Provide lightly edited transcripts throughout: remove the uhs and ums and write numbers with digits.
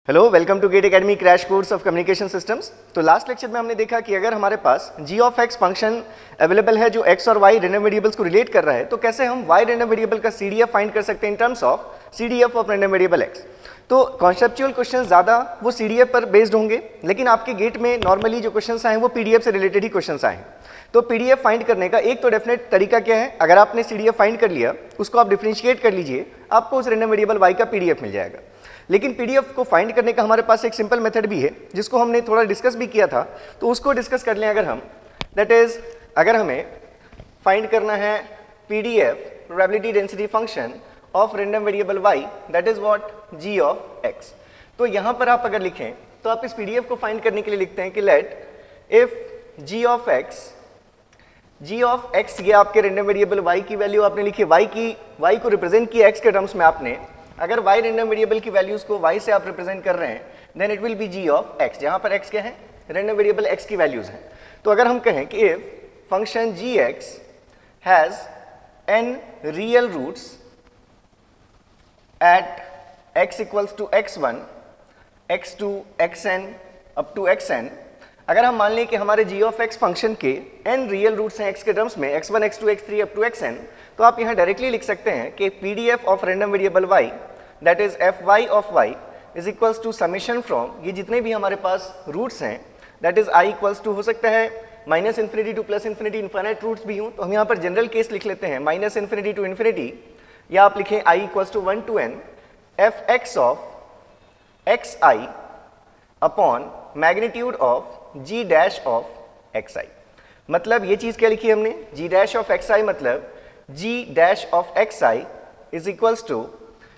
Hello, welcome to GATE academy crash course of communication systems. तो last lecture में हमने देखा कि अगर हमारे पास g of x function available है जो x और y रैंडम वेरिएबल्स को रिलेट कर रहा है, तो कैसे हम y रैंडम वेरिएबल का CDF फाइंड कर सकते हैं in terms of CDF of random variable x। तो कॉन्सेप्चुअल क्वेश्चन ज़्यादा वो CDF पर बेस्ड होंगे, लेकिन आपके गेट में नॉर्मली जो क्वेश्चन आए हैं वो PDF से रिलेटेड ही क्वेश्चन आए हैं। तो PDF फाइंड करने का एक तो डेफिनेट तरीका क्या है, अगर आपने CDF फाइंड कर लिया उसको आप डिफरेंशिएट कर लीजिए, आपको उस रैंडम वेरिएबल y का PDF मिल जाएगा। लेकिन PDF को फाइंड करने का हमारे पास एक सिंपल मेथड भी है जिसको हमने थोड़ा डिस्कस भी किया था, तो उसको डिस्कस कर लें अगर हम। दैट इज, अगर हमें फाइंड करना है PDF probability density function of random variable y, that is what g of x। तो यहाँ पर आप अगर लिखें तो आप इस PDF को फाइंड करने के लिए लिखते हैं कि let if g of x, ये आपके रैंडम वेरिएबल y की वैल्यू आपने लिखी, y को रिप्रेजेंट किया x के टर्म्स में आपने। अगर y रैंडम वेरिएबल की वैल्यूज को y से आप रिप्रेजेंट कर रहे हैं, then it will be g of x, जहां पर x क्या है, रैंडम वेरिएबल x की वैल्यूज हैं। तो अगर हम कहें कि if function gx has n real roots at x equals to x1, x2, xn up to xn, अगर हम मान लें कि हमारे g ऑफ x फंक्शन के n रियल रूट्स हैं x के टर्म्स में, x1, x2, x3 up to xn, तो आप यहाँ डायरेक्टली लिख सकते हैं कि PDF of random variable y, that is fy of y is equals to summation from, ये जितने भी हमारे पास रूट्स हैं, that is i equals to, हो सकता है minus infinity to plus infinity, infinite roots भी हों, तो हम यहाँ पर जनरल केस लिख लेते हैं माइनस इन्फिनिटी टू इन्फिनिटी, या आप लिखें i equals to 1 to n fx of xi upon magnitude of g dash of xi। मतलब ये चीज क्या लिखी हमने, g डैश ऑफ xi मतलब g dash of xi is equals to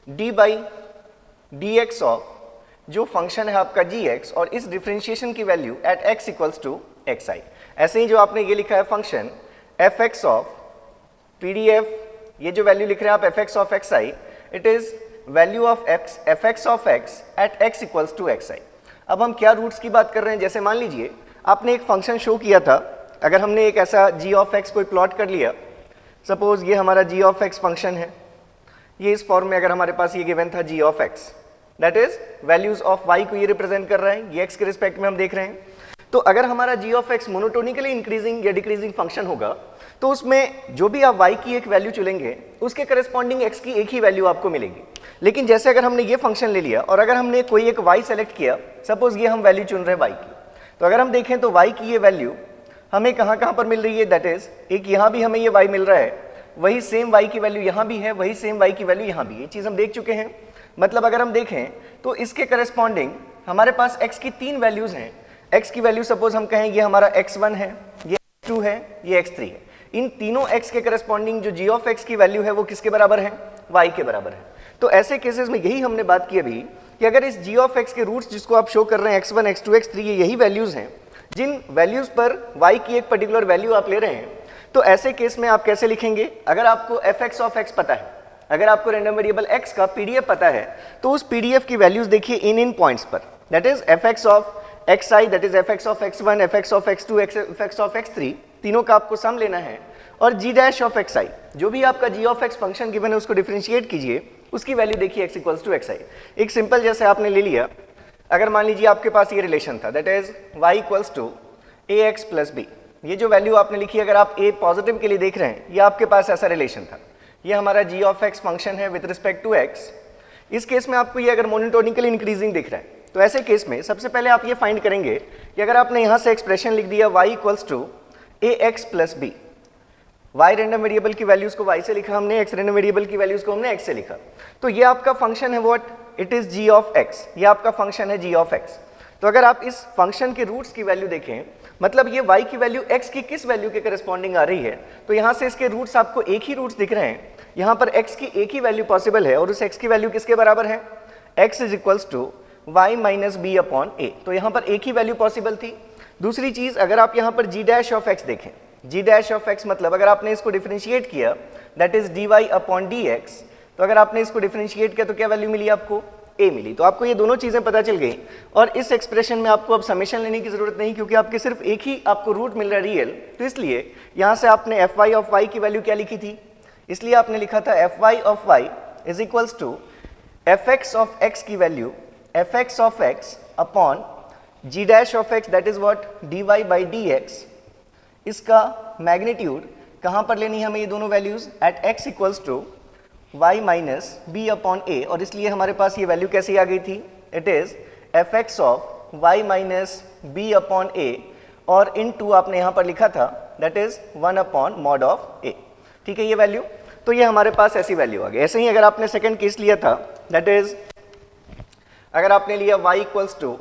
d by dx of जो फंक्शन है आपका gx, और इस डिफरेंशिएशन की value at x equals to xi। ऐसे ही जो आपने ये लिखा है फंक्शन fx ऑफ PDF, ये जो वैल्यू लिख रहे हैं आप fx of xi, it is value of fx of x at x equals to xi। अब हम क्या रूट्स की बात कर रहे हैं, जैसे मान लीजिए आपने एक फंक्शन शो किया था, अगर हमने एक ऐसा g ऑफ x कोई प्लॉट कर लिया, सपोज ये हमारा g ऑफ x फंक्शन है, ये इस फॉर्म में अगर हमारे पास ये गिवन था g of x, that is values of y को ये रिप्रेजेंट कर रहा है, ये x के रिस्पेक्ट में हम देख रहे हैं। तो अगर हमारा g of x monotonically increasing या डिक्रीजिंग फंक्शन होगा, तो उसमें जो भी आप y की एक वैल्यू चुनेंगे उसके करस्पॉन्डिंग x की एक ही वैल्यू आपको मिलेगी। लेकिन जैसे अगर हमने ये फंक्शन ले लिया और अगर हमने कोई एक y सेलेक्ट किया, सपोज ये हम वैल्यू चुन रहे हैं y की, तो अगर हम देखें तो y की ये वैल्यू हमें कहाँ कहाँ पर मिल रही है, दैट इज एक यहाँ भी हमें ये y मिल रहा है, वही सेम y की वैल्यू यहाँ भी है, वही सेम y की वैल्यू यहाँ भी है, ये चीज़ हम देख चुके हैं। मतलब अगर हम देखें तो इसके करस्पॉन्डिंग हमारे पास x की तीन वैल्यूज हैं। x की वैल्यू सपोज हम कहें ये हमारा x1 है, ये x2 है, ये x3 है। इन तीनों x के करस्पॉन्डिंग जो g ऑफ x की वैल्यू है वो किसके बराबर है, y के बराबर है। तो ऐसे केसेस में यही हमने बात की अभी कि अगर इस g ऑफ x के रूट्स जिसको आप शो कर रहे हैं x1, x2, x3, ये यही वैल्यूज हैं, जिन वैल्यूज पर y की एक पर्टिकुलर वैल्यू आप ले रहे हैं, तो ऐसे केस में आप कैसे लिखेंगे, अगर आपको fx ऑफ x पता है, अगर आपको रैंडम वेरिएबल x का PDF पता है, तो उस PDF की वैल्यूज देखिए इन पॉइंट्स पर, that is fx of xi, that is fx of x1, fx of x2, fx of x3, तीनों का आपको सम लेना है, और g डैश ऑफ xi, जो भी आपका g of x function given है उसको डिफरेंशिएट कीजिए, उसकी वैल्यू देखिए x इक्वल्स टू xi। एक सिंपल जैसे आपने ले लिया, अगर मान लीजिए आपके पास ये रिलेशन था, that is y equals to ax plus b, ये जो वैल्यू आपने लिखी, अगर आप a पॉजिटिव के लिए देख रहे हैं, ये आपके पास ऐसा रिलेशन था, ये हमारा g ऑफ x फंक्शन है विद रिस्पेक्ट टू x। इस केस में आपको ये अगर मोनोटोनिकली इंक्रीजिंग दिख रहा है, तो ऐसे केस में सबसे पहले आप ये फाइंड करेंगे कि अगर आपने यहाँ से एक्सप्रेशन लिख दिया y equals to ax plus b, y random variable की वैल्यूज को y से लिखा हमने, x रैंडम वेरिएबल की वैल्यूज को हमने x से लिखा, तो ये आपका फंक्शन है what, it is g of x, ये आपका फंक्शन है g ऑफ x। तो अगर आप इस फंक्शन के रूट्स की वैल्यू देखें, मतलब ये y की वैल्यू x की किस वैल्यू के करस्पॉन्डिंग आ रही है, तो यहाँ से इसके रूट्स आपको एक ही रूट्स दिख रहे हैं, यहाँ पर x की एक ही वैल्यू पॉसिबल है, और उस x की वैल्यू किसके बराबर है, x is equals to y minus B upon a, तो यहाँ पर एक ही वैल्यू पॉसिबल थी। दूसरी चीज, अगर आप यहाँ पर g डैश ऑफ x देखें, g डैश ऑफ x मतलब अगर आपने इसको डिफरेंशिएट किया, that is dy upon dx, तो अगर आपने इसको डिफरेंशिएट किया तो क्या वैल्यू मिली आपको, a मिली। तो आपको ये दोनों चीजें पता चल गई, और इस एक्सप्रेशन में आपको अब समेशन लेने की जरूरत नहीं, क्योंकि आपके सिर्फ एक ही आपको रूट मिल रहा है रियल, तो इसलिए यहाँ से आपने fy ऑफ y की वैल्यू क्या लिखी थी, इसलिए आपने लिखा था fy of y is equals to fx of x की value F x of X upon ji dash of X that is what D Y by D X, इसका मैग्नीट्यूड कहाँ पर लेनी है हमें ये दोनों values at X equals to Y minus B upon A, और इसलिए हमारे पास ये वैल्यू कैसी आ गई थी, it is F x of Y minus B upon A, और इन टू आपने यहाँ पर लिखा था that is 1 upon mod of A. ठीक है ये वैल्यू, तो ये हमारे पास ऐसी वैल्यू आ गई। ऐसे ही अगर आपने सेकंड केस लिया था दैट इज अगर आपने लिया y equals to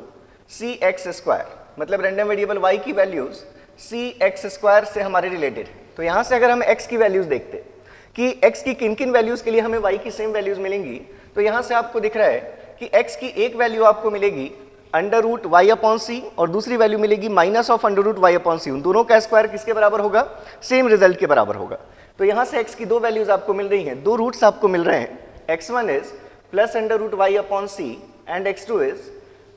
c x square, मतलब रैंडम वेरिएबल y की वैल्यूज सी एक्स स्क्वायर से हमारे रिलेटेड है, तो यहाँ से अगर हम x की वैल्यूज देखते कि x की किन किन वैल्यूज के लिए हमें y की सेम वैल्यूज मिलेंगी, तो यहाँ से आपको दिख रहा है कि x की एक वैल्यू आपको मिलेगी under root Y upon C और दूसरी वैल्यू मिलेगी minus of under root Y upon C. उन दोनों का स्क्वायर किसके बराबर होगा, सेम रिजल्ट के बराबर होगा। तो यहाँ से x की दो वैल्यूज आपको मिल रही हैं, दो रूट्स आपको मिल रहे हैं, x1 is plus under root Y upon C and x2 is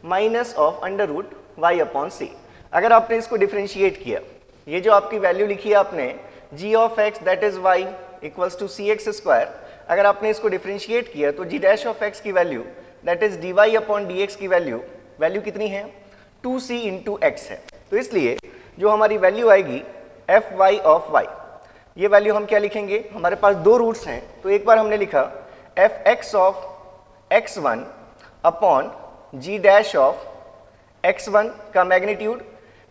minus of under root Y upon C. अगर आपने इसको डिफ्रेंशिएट किया, ये जो आपकी वैल्यू लिखी है आपने g of x that is y equals to c x square, अगर आपने इसको डिफ्रेंशिएट किया तो g डैश ऑफ x की value that is dy upon dx की वैल्यू कितनी है 2c इंटू एक्स है। तो इसलिए जो हमारी वैल्यू आएगी एफ वाई ऑफ वाई, ये वैल्यू हम क्या लिखेंगे, हमारे पास दो रूट्स हैं, तो एक बार हमने लिखा f x of x1 upon ji dash of x1 का मैग्नीट्यूड,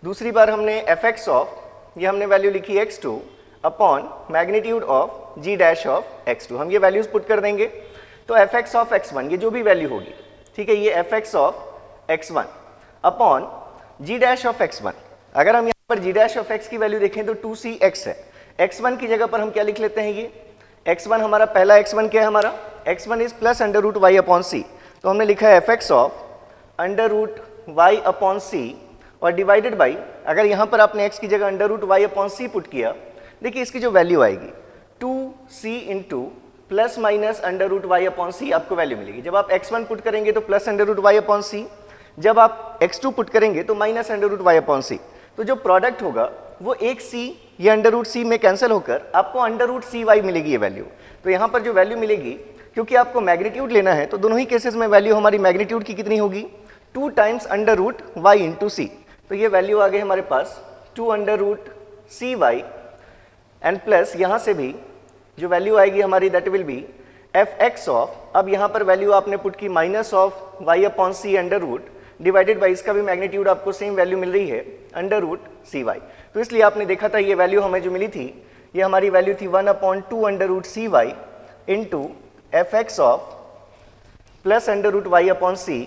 दूसरी बार हमने एफ एक्स ऑफ, ये हमने वैल्यू लिखी x2 upon magnitude of ji dash of x2। हम ये वैल्यूज पुट कर देंगे, तो एफ एक्स ऑफ x1 ये जो भी वैल्यू होगी, ठीक है, ये f x of x1 upon ji dash of x1। अगर हम यहाँ पर जी डैश ऑफ x की वैल्यू देखें तो 2cx है, x1 की जगह पर हम क्या लिख लेते हैं, ये x1 हमारा पहला x1 क्या है हमारा, x1 is plus under root Y upon C, तो हमने लिखा है F x of under root Y upon C और डिवाइडेड बाई, अगर यहाँ पर आपने x की जगह under root Y upon C put किया, देखिए इसकी जो वैल्यू आएगी 2c into plus minus under root Y upon C आपको वैल्यू मिलेगी। जब आप x1 पुट करेंगे तो plus under root Y upon C, जब आप x2 पुट करेंगे तो minus under root Y upon C, तो जो प्रोडक्ट होगा वो एक c ये अंडर रूट सी में कैंसिल होकर आपको अंडर रूट सी वाई मिलेगी ये वैल्यू। तो यहाँ पर जो वैल्यू मिलेगी, क्योंकि आपको मैग्नीट्यूड लेना है तो दोनों ही केसेस में वैल्यू हमारी मैग्नीट्यूड की कितनी होगी 2 times under root Y into C, तो ये वैल्यू आ गई हमारे पास 2 under root C Y and plus यहाँ से भी जो वैल्यू आएगी हमारी that will be F x of, अब यहाँ पर वैल्यू आपने पुट की minus of Y upon C under root divided by, इसका भी मैग्नीट्यूड आपको सेम वैल्यू मिल रही है अंडर रूट सी वाई। तो इसलिए आपने देखा था ये वैल्यू हमें जो मिली थी, ये हमारी वैल्यू थी 1 upon 2 under root C Y into F x of plus under root Y upon C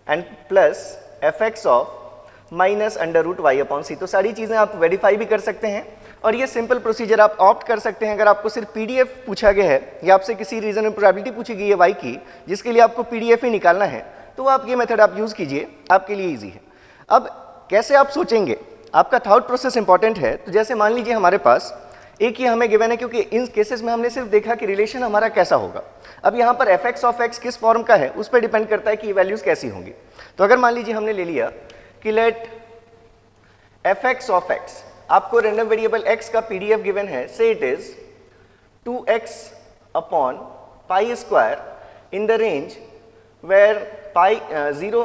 and plus F x of minus under root Y upon C. तो सारी चीज़ें आप वेरीफाई भी कर सकते हैं और ये सिंपल प्रोसीजर आप ऑप्ट कर सकते हैं। अगर आपको सिर्फ पीडीएफ पूछा गया है या आपसे किसी रीजन में प्रोबेबिलिटी पूछी गई है वाई की, जिसके लिए आपको पीडीएफ ही निकालना है, तो आप ये मेथड आप यूज़ कीजिए, आपके लिए ईजी है। अब कैसे आप सोचेंगे, आपका थॉट प्रोसेस इंपॉर्टेंट है। तो जैसे मान लीजिए हमारे पास एक ही हमें गिवन है, क्योंकि इन केसेस में हमने सिर्फ देखा कि रिलेशन हमारा कैसा होगा। अब यहाँ पर एफ एक्स ऑफ एक्स किस फॉर्म का है उस पर डिपेंड करता है कि ये वैल्यूज कैसी होंगी। तो अगर मान लीजिए हमने ले लिया कि let f x of x, आपको रैंडम वेरिएबल x का पीडीएफ गिवन है, say it is 2x upon pi square in the range where pi 0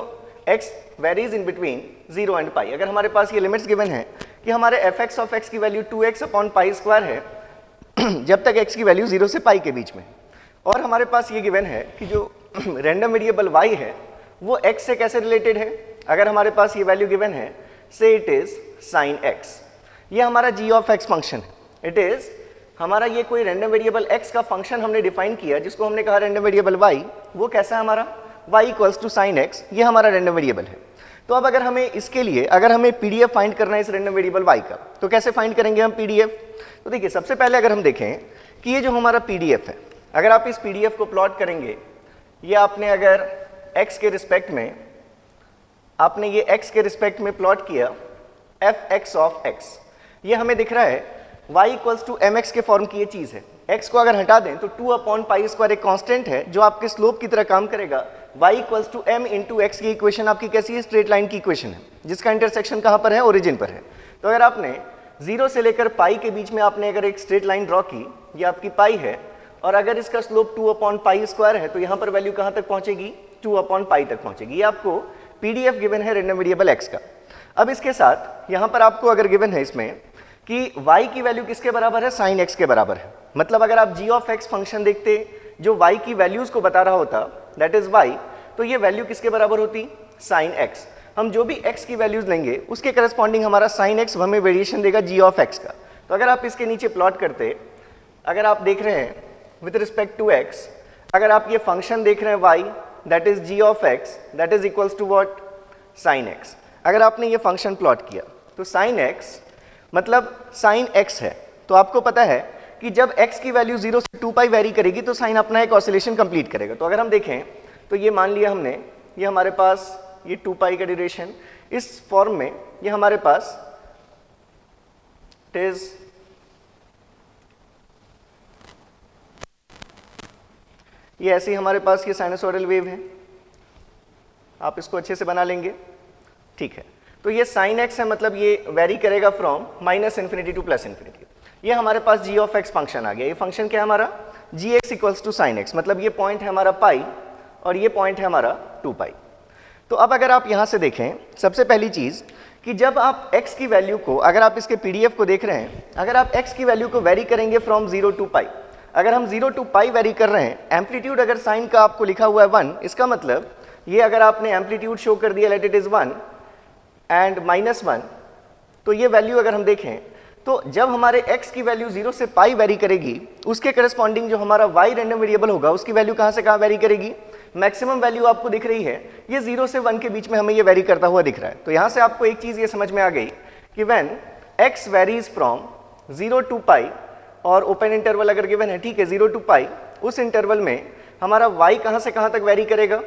x varies in between 0 and pi. अगर हमारे पास ये लिमिट्स गिवन है कि हमारे एफ एक्स ऑफ एक्स की value 2x upon pi square है जब तक x की वैल्यू 0 से पाई के बीच में, और हमारे पास ये गिवन है कि जो रैंडम वेरिएबल y है वो x से कैसे रिलेटेड है। अगर हमारे पास ये वैल्यू गिवन है, say it is sine x, ये हमारा g ऑफ x फंक्शन है। इट इज हमारा ये कोई रैंडम वेरिएबल x का फंक्शन हमने डिफाइन किया, जिसको हमने कहा रैंडम वेरिएबल y, वो कैसा है हमारा y equals to sine x, ये हमारा रैंडम वेरिएबल है। तो अब अगर हमें इसके लिए अगर हमें पीडीएफ फाइंड करना है इस रैंडम वेरिएबल y का, तो कैसे फाइंड करेंगे हम पीडीएफ। तो देखिए सबसे पहले अगर हम देखें कि ये जो हमारा पीडीएफ है, अगर आप इस पीडीएफ को प्लॉट करेंगे, ये आपने अगर x के रिस्पेक्ट में, आपने ये x के रिस्पेक्ट में प्लॉट किया एफ एक्स ऑफ x, ये हमें दिख रहा है y equals to m x के फॉर्म की ये चीज़ है। x को अगर हटा दें तो 2 अपॉन पाई स्क्वायर एक कांस्टेंट है जो आपके स्लोप की तरह काम करेगा। y equals to m into x की इक्वेशन आपकी कैसी है, स्ट्रेट लाइन की इक्वेशन है, जिसका इंटरसेक्शन कहाँ पर है, ओरिजिन पर है। तो अगर आपने 0 से लेकर पाई के बीच में आपने अगर एक स्ट्रेट लाइन ड्रॉ की, ये आपकी पाई है, और अगर इसका स्लोप 2 अपॉन पाई स्क्वायर है, तो यहाँ पर वैल्यू कहाँ तक पहुँचेगी 2/π तक पहुंचेगी। ये आपको PDF गिवन है रेंडम वेरिएबल x का। अब इसके साथ यहाँ पर आपको अगर गिवन है इसमें कि y की वैल्यू किसके बराबर है, साइन x के बराबर है। मतलब अगर आप g ऑफ x फंक्शन देखते जो y की वैल्यूज को बता रहा होता, दैट इज y, तो ये वैल्यू किसके बराबर होती, साइन x। हम जो भी x की वैल्यूज लेंगे उसके करस्पॉन्डिंग हमारा साइन x हमें वेरिएशन देगा g ऑफ x का। तो अगर आप इसके नीचे प्लॉट करते, अगर आप देख रहे हैं विथ रिस्पेक्ट टू x, अगर आप ये फंक्शन देख रहे हैं y, that is g of x, that is equals to what, sine x। अगर आपने ये फंक्शन प्लॉट किया तो साइन x मतलब साइन x है, तो आपको पता है कि जब x की वैल्यू 0 से 2π वेरी करेगी तो साइन अपना एक ऑसिलेशन कंप्लीट करेगा। तो अगर हम देखें तो ये मान लिया हमने, ये हमारे पास ये 2π का ड्यूरेशन इस फॉर्म में, ये हमारे पास इट इज ये ऐसे ही हमारे पास ये साइनसोइडल वेव है, आप इसको अच्छे से बना लेंगे, ठीक है। तो ये साइन x है, मतलब ये वेरी करेगा फ्रॉम -∞ टू +∞। ये हमारे पास g ऑफ x फंक्शन आ गया। ये फंक्शन क्या है हमारा, gx equals to sine x, मतलब ये पॉइंट है हमारा पाई और ये पॉइंट है हमारा 2π। तो अब अगर आप यहाँ से देखें, सबसे पहली चीज़ कि जब आप x की वैल्यू को, अगर आप इसके PDF को देख रहे हैं, अगर आप x की वैल्यू को वेरी करेंगे फ्रॉम 0 to π, अगर हम 0 to π वेरी कर रहे हैं, एम्पलीट्यूड अगर साइन का आपको लिखा हुआ है 1, इसका मतलब ये अगर आपने एम्पलीट्यूड शो कर दिया लेट इट इज 1 एंड -1, तो ये वैल्यू अगर हम देखें तो जब हमारे x की वैल्यू 0 से π वेरी करेगी, उसके करस्पॉन्डिंग जो हमारा y रेंडम वेरिएबल होगा उसकी वैल्यू कहाँ से कहाँ वेरी करेगी, मैक्सिमम वैल्यू आपको दिख रही है, ये 0 से 1 के बीच में हमें ये वेरी करता हुआ दिख रहा है। तो यहाँ से आपको एक चीज़ ये समझ में आ गई कि when x varies from 0 to π, और ओपन इंटरवल अगर गिवन है, ठीक है, 0 to π, उस इंटरवल में हमारा y कहाँ से कहाँ तक वेरी करेगा,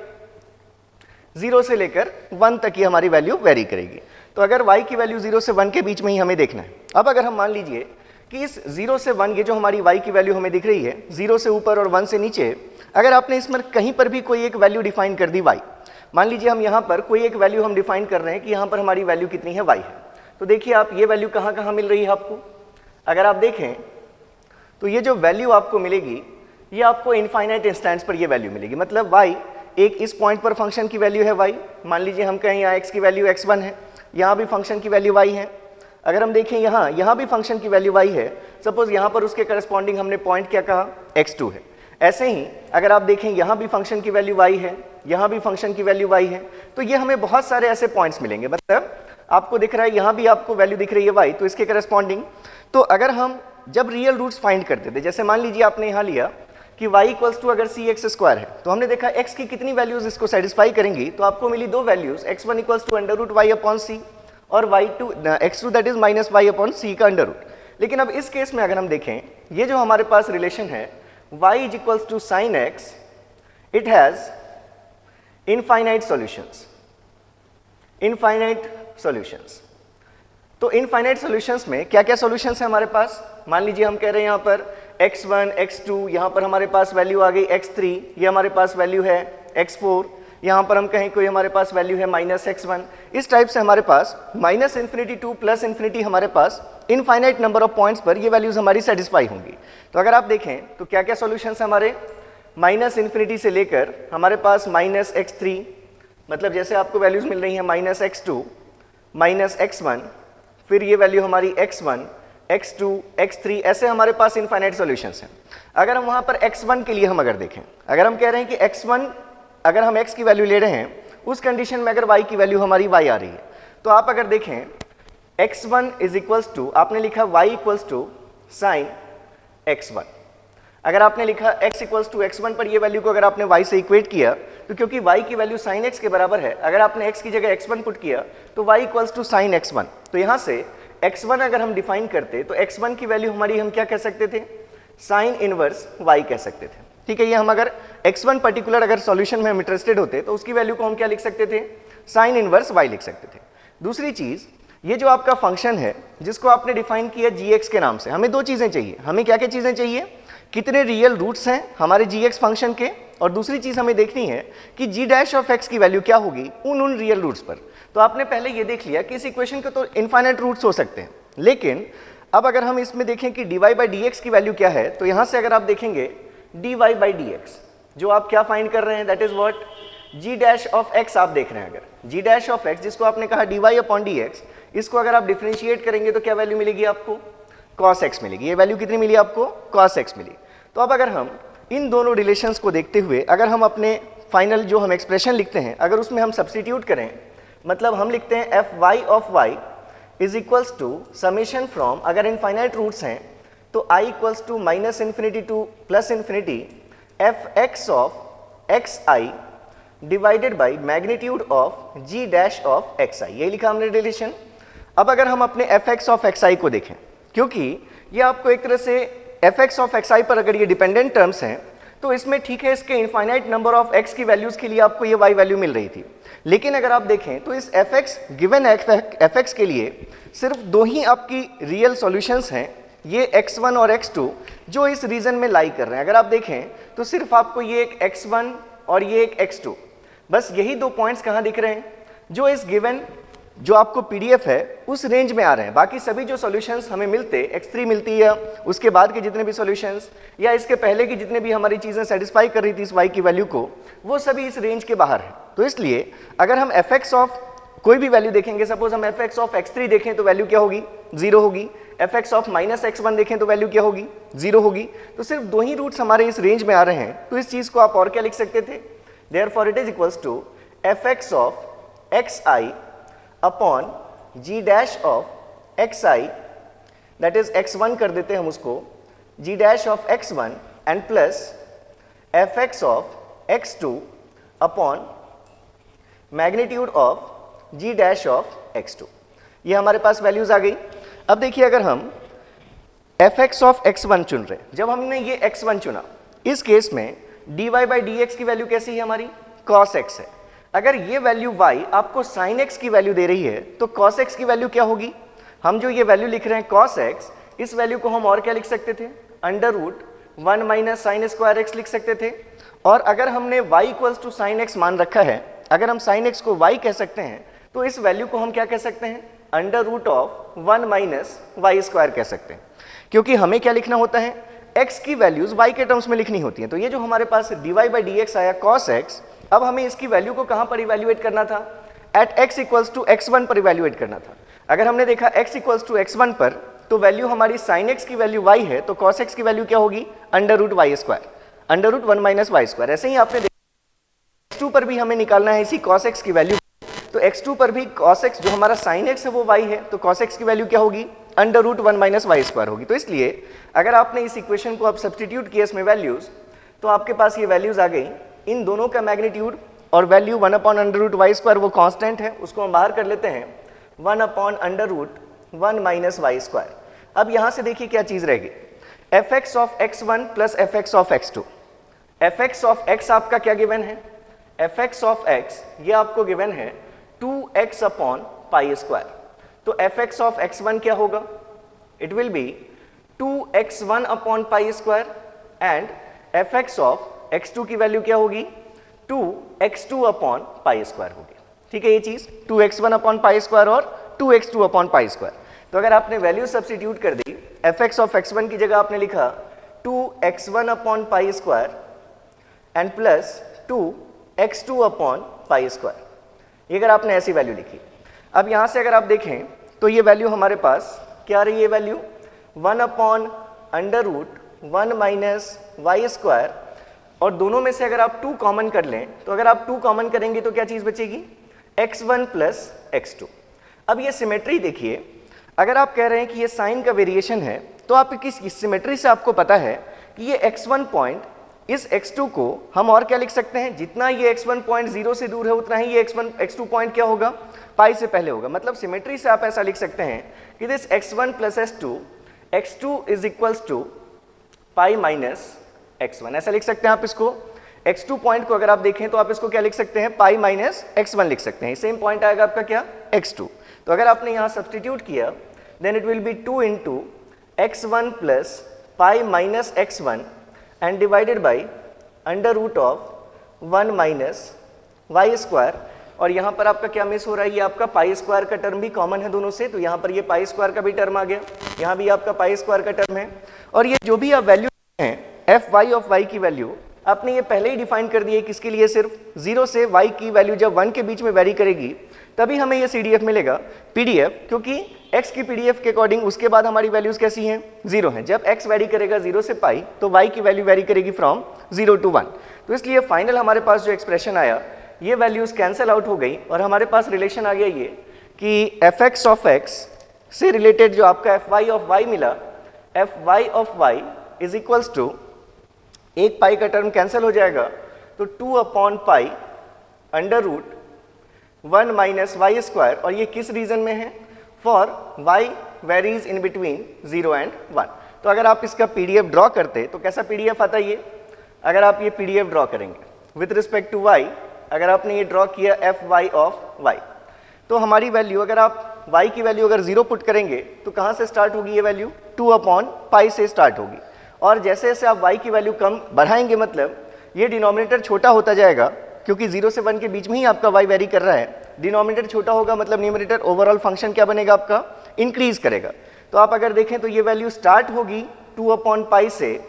0 से लेकर 1 तक ही हमारी वैल्यू वेरी करेगी। तो अगर y की वैल्यू 0 से 1 के बीच में ही हमें देखना है। अब अगर हम मान लीजिए कि इस 0 से 1, ये जो हमारी y की वैल्यू हमें दिख रही है, 0 से ऊपर और 1 से नीचे, अगर आपने इसमें कहीं पर भी कोई एक वैल्यू डिफाइन कर दी y, मान लीजिए हम यहाँ पर कोई एक वैल्यू हम डिफाइन कर रहे हैं कि यहाँ पर हमारी वैल्यू कितनी है, y है, तो देखिए आप ये वैल्यू कहाँ कहाँ मिल रही है आपको। अगर आप देखें तो ये जो वैल्यू आपको मिलेगी, ये आपको इनफाइनाइट इंस्टेंट्स पर ये वैल्यू मिलेगी। मतलब y एक इस पॉइंट पर फंक्शन की वैल्यू है y, मान लीजिए हम कहें यहाँ x की वैल्यू x1 है, यहाँ भी फंक्शन की वैल्यू y है। अगर हम देखें यहाँ भी फंक्शन की वैल्यू y है, सपोज यहाँ पर उसके करस्पॉन्डिंग हमने पॉइंट क्या कहा, x2 है। ऐसे ही अगर आप देखें यहाँ भी फंक्शन की वैल्यू y है, यहाँ भी फंक्शन की वैल्यू y है, तो ये हमें बहुत सारे ऐसे पॉइंट्स मिलेंगे। मतलब आपको दिख रहा है यहाँ भी आपको वैल्यू दिख रही है y, तो इसके करस्पॉन्डिंग, तो अगर हम जब रियल रूट्स फाइंड करते थे, जैसे मान लीजिए आपने यहाँ लिया कि y इक्वल्स टू अगर cx² है, तो हमने देखा x की कितनी वैल्यूज इसको सेटिस्फाई करेंगी, तो आपको मिली दो values, x1 equals to √y/c और x2 दैट इज -y/c का अंडर रूट। लेकिन अब इस केस में अगर हम देखें, ये जो हमारे पास रिलेशन है y is equals to sine x, it has infinite solutions, infinite solutions. तो इनफाइनाइट सॉल्यूशंस में क्या क्या सॉल्यूशंस है हमारे पास, मान लीजिए हम कह रहे हैं यहाँ पर x1 x2, यहाँ पर हमारे पास वैल्यू आ गई x3, ये हमारे पास वैल्यू है x4, यहाँ पर हम कहें कोई हमारे पास वैल्यू है -x1। इस टाइप से हमारे पास -∞ टू +∞ हमारे पास इनफाइनाइट नंबर ऑफ पॉइंट्स पर ये वैल्यूज हमारी सेटिस्फाई होंगी। तो अगर आप देखें तो क्या क्या सॉल्यूशंस हमारे, -∞ से लेकर हमारे पास -x3, मतलब जैसे आपको वैल्यूज मिल रही हैं -x2, -x1, फिर ये वैल्यू हमारी x1, x2, x3, ऐसे हमारे पास इनफाइनाइट सॉल्यूशंस हैं। अगर हम वहाँ पर x1 के लिए हम अगर देखें, अगर हम कह रहे हैं कि x1 अगर हम x की वैल्यू ले रहे हैं, उस कंडीशन में अगर y की वैल्यू हमारी y आ रही है, तो आप अगर देखें x1 इज इक्वल्स टू, आपने लिखा y equals to sign x1। अगर आपने लिखा x इक्वल्स टू x1 पर ये वैल्यू को अगर आपने y से इक्वेट किया, तो क्योंकि y की वैल्यू साइन x के बराबर है, अगर आपने x की जगह x1 पुट किया तो y equals to sign x1। तो यहाँ से x1 अगर हम डिफाइन करते तो x1 की वैल्यू हमारी हम क्या कह सकते थे, साइन इनवर्स y कह सकते थे। ठीक है, ये हम अगर x1 पर्टिकुलर अगर सॉल्यूशन में हम इंटरेस्टेड होते तो उसकी वैल्यू को हम क्या लिख सकते थे, साइन इनवर्स y लिख सकते थे। दूसरी चीज़, ये जो आपका फंक्शन है जिसको आपने डिफाइन किया gx के नाम से, हमें दो चीज़ें चाहिए। हमें क्या क्या चीज़ें चाहिए, कितने रियल रूट्स हैं हमारे gx फंक्शन के, और दूसरी चीज़ हमें देखनी है कि g' ऑफ x की वैल्यू क्या होगी उन रियल रूट्स पर। तो आपने पहले ये देख लिया कि इस इक्वेशन के तो इनफाइनाइट रूट्स हो सकते हैं, लेकिन अब अगर हम इसमें देखें कि dy/dx की वैल्यू क्या है, तो यहाँ से अगर आप देखेंगे dy/dx, जो आप क्या फाइंड कर रहे हैं, that is what g dash of x आप देख रहे हैं, अगर जी डैश ऑफ एक्स जिसको आपने कहा dy अपॉन डी एक्स, इसको अगर आप डिफरेंशिएट करेंगे तो क्या वैल्यू मिलेगी आपको? cos x मिलेगी। ये वैल्यू कितनी मिली आपको? cos x मिली। तो अब अगर हम इन दोनों रिलेशंस को देखते हुए अगर हम अपने फाइनल जो हम एक्सप्रेशन लिखते हैं अगर उसमें हम सब्स्टिट्यूट करें, मतलब हम लिखते हैं F Y of Y is equals to summation from, अगर इनफाइनाइट रूट्स हैं तो i equals to minus infinity to plus infinity F x of X I divided by magnitude of ji dash of X I. ये लिखा हमने relation. अब अगर हम अपने F x of X I को देखें, क्योंकि ये आपको एक तरह से F x of X I पर अगर ये डिपेंडेंट टर्म्स हैं तो इसमें ठीक है इसके इनफाइनाइट नंबर ऑफ एक्स की वैल्यूज़ के लिए आपको ये वाई वैल्यू मिल रही थी, लेकिन अगर आप देखें तो इस F x given F x के लिए सिर्फ दो ही आपकी रियल सॉल्यूशंस हैं, ये x1 और x2 जो इस रीजन में लाई कर रहे हैं। अगर आप देखें तो सिर्फ आपको ये एक x1 और ये एक x2, बस यही दो पॉइंट्स कहाँ दिख रहे हैं जो इस गिवन जो आपको पीडीएफ है उस रेंज में आ रहे हैं। बाकी सभी जो सॉल्यूशंस हमें मिलते x3 मिलती है, उसके बाद के जितने भी सॉल्यूशंस या इसके पहले की जितने भी हमारी चीज़ें सेटिस्फाई कर रही थी इस y की वैल्यू को, वो सभी इस रेंज के बाहर है। तो इसलिए अगर हम एफ एक्स ऑफ कोई भी वैल्यू देखेंगे, सपोज हम एफ एक्स ऑफ x3 देखें तो वैल्यू क्या होगी? 0 होगी। F x of minus x1 देखें तो वैल्यू क्या होगी? 0 होगी। तो सिर्फ दो ही रूट्स हमारे इस रेंज में आ रहे हैं, तो इस चीज़ को आप और क्या लिख सकते थे? Therefore it is equals to F x of X I upon ji dash of X I, that is x1 कर देते हैं हम उसको, G dash of x1 and plus F x of x2 upon magnitude of ji dash of x2। ये हमारे पास values आ गई। अब देखिए अगर हम एफ एक्स ऑफ x1 चुन रहे, जब हमने ये x1 चुना, इस केस में dy बाई डी एक्स की वैल्यू कैसी है हमारी? cos x है। अगर ये वैल्यू y आपको sin x की वैल्यू दे रही है तो cos x की वैल्यू क्या होगी? हम जो ये वैल्यू लिख रहे हैं cos x, इस वैल्यू को हम और क्या लिख सकते थे? Under root 1 minus sine square x लिख सकते थे। और अगर हमने y equals to sine x मान रखा है, अगर हम साइन एक्स को y कह सकते हैं तो इस वैल्यू को हम क्या कह सकते हैं? Under root of 1 minus Y square कह सकते हैं, क्योंकि हमें क्या लिखना होता है? x की वैल्यूज y के टर्म्स में लिखनी होती हैं। तो ये जो हमारे पास dy बाई डी एक्स आया cos x, अब हमें इसकी वैल्यू को कहाँ पर इवैल्यूएट करना था? Eight x equals to x1 पर इवैल्यूएट करना था। अगर हमने देखा x इक्वल्स टू x1 पर, तो वैल्यू हमारी sin x की वैल्यू y है, तो cos x की वैल्यू क्या होगी? Under root y square, under root 1 minus Y square. ऐसे ही आपने देखा x2 पर भी हमें निकालना है इसी cos x की वैल्यू, तो x2 पर भी cos x जो हमारा sin x है वो y है, तो cos x की वैल्यू क्या होगी? Under root 1 minus Y square होगी। तो इसलिए अगर आपने इस इक्वेशन को आप सब्स्टिट्यूट किया इसमें वैल्यूज, तो आपके पास ये वैल्यूज आ गई। इन दोनों का मैग्नीट्यूड और value 1 upon under root y square वो कांस्टेंट है, उसको हम बाहर कर लेते हैं 1 upon under root 1 minus Y square. अब यहाँ से देखिए क्या चीज़ रहेगी? F x of x1 plus F x of x2। F x of x आपका क्या गिवन है? एफ एक्स ऑफ x ये आपको गिवन है 2x अपॉन पाई स्क्वायर। तो एफ एक्स ऑफ x1 क्या होगा? It will B 2x1 upon pi square, and F x of x2 की वैल्यू क्या होगी? 2x2 अपॉन पाई स्क्वायर होगी। ठीक है, ये चीज 2x1 अपॉन पाई स्क्वायर और 2x2 अपॉन पाई स्क्वायर। तो अगर आपने वैल्यू सब्स्टिट्यूट कर दी, एफ एक्स ऑफ x1 की जगह आपने लिखा 2x1 upon pi square and plus 2x2 upon pi square. ये अगर आपने ऐसी वैल्यू लिखी, अब यहाँ से अगर आप देखें तो ये वैल्यू हमारे पास क्या रही है? Value 1 upon under root 1 minus Y square, और दोनों में से अगर आप 2 कॉमन कर लें, तो अगर आप 2 कॉमन करेंगे तो क्या चीज़ बचेगी? x1 plus x2। अब ये सिमेट्री देखिए, अगर आप कह रहे हैं कि ये साइन का वेरिएशन है, तो आप किस सिमेट्री से आपको पता है कि ये x1 पॉइंट इस x2 को हम और क्या लिख सकते हैं? जितना ये x1 पॉइंट 0 से दूर है उतना ही ये x2 पॉइंट क्या होगा? पाई से पहले होगा। मतलब सिमेट्री से आप ऐसा लिख सकते हैं कि this x1 plus x2 is equals to pi minus x1। ऐसा लिख सकते हैं आप इसको। x2 पॉइंट को अगर आप देखें तो आप इसको क्या लिख सकते हैं? पाई माइनस x1 लिख सकते हैं। सेम पॉइंट आएगा आपका क्या? x2। तो अगर आपने यहाँ सब्स्टिट्यूट किया, then it will be 2 into x1 plus pi minus x1 and divided by under root of 1 minus Y square. और यहाँ पर आपका क्या मिस हो रहा है? ये आपका पाई स्क्वायर का टर्म भी कॉमन है दोनों से, तो यहाँ पर ये पाई स्क्वायर का भी टर्म आ गया, यहाँ भी आपका पाई स्क्वायर का टर्म है। और ये जो भी आप वैल्यू हैं एफ वाई ऑफ वाई की वैल्यू, आपने ये पहले ही डिफाइन कर दिया है किसके लिए, सिर्फ 0 से y की वैल्यू जब 1 के बीच में वेरी करेगी तभी हमें ये CDF मिलेगा, PDF, क्योंकि x की PDF के अकॉर्डिंग उसके बाद हमारी वैल्यूज कैसी हैं, 0 हैं। जब x वेरी करेगा 0 से पाई तो y की वैल्यू वेरी करेगी फ्रॉम 0 to 1। तो इसलिए फाइनल हमारे पास जो एक्सप्रेशन आया ये वैल्यूज कैंसिल आउट हो गई और हमारे पास रिलेशन आ गया ये कि fx ऑफ x से रिलेटेड जो आपका fy ऑफ y मिला, fy of y is equals to, एक पाई का टर्म कैंसिल हो जाएगा तो 2/पाई under root 1 minus Y square, और ये किस रीजन में है, for y varies in between 0 and 1। तो अगर आप इसका PDF ड्रॉ करते तो कैसा PDF आता ये, अगर आप ये PDF ड्रॉ करेंगे विथ रिस्पेक्ट टू y, अगर आपने ये ड्रॉ किया fy ऑफ y, तो हमारी वैल्यू अगर आप y की वैल्यू अगर 0 पुट करेंगे तो कहाँ से स्टार्ट होगी ये वैल्यू, 2/पाई से स्टार्ट होगी। और जैसे जैसे आप y की वैल्यू कम बढ़ाएंगे मतलब ये डिनोमिनेटर छोटा होता जाएगा, क्योंकि 0 से 1 के बीच में ही आपका y वेरी कर रहा है, डिनोमिनेटर छोटा होगा मतलब न्यूमरेटर ओवरऑल फंक्शन क्या बनेगा आपका, इंक्रीज करेगा। तो आप अगर देखें तो ये वैल्यू स्टार्ट होगी 2/पाई से,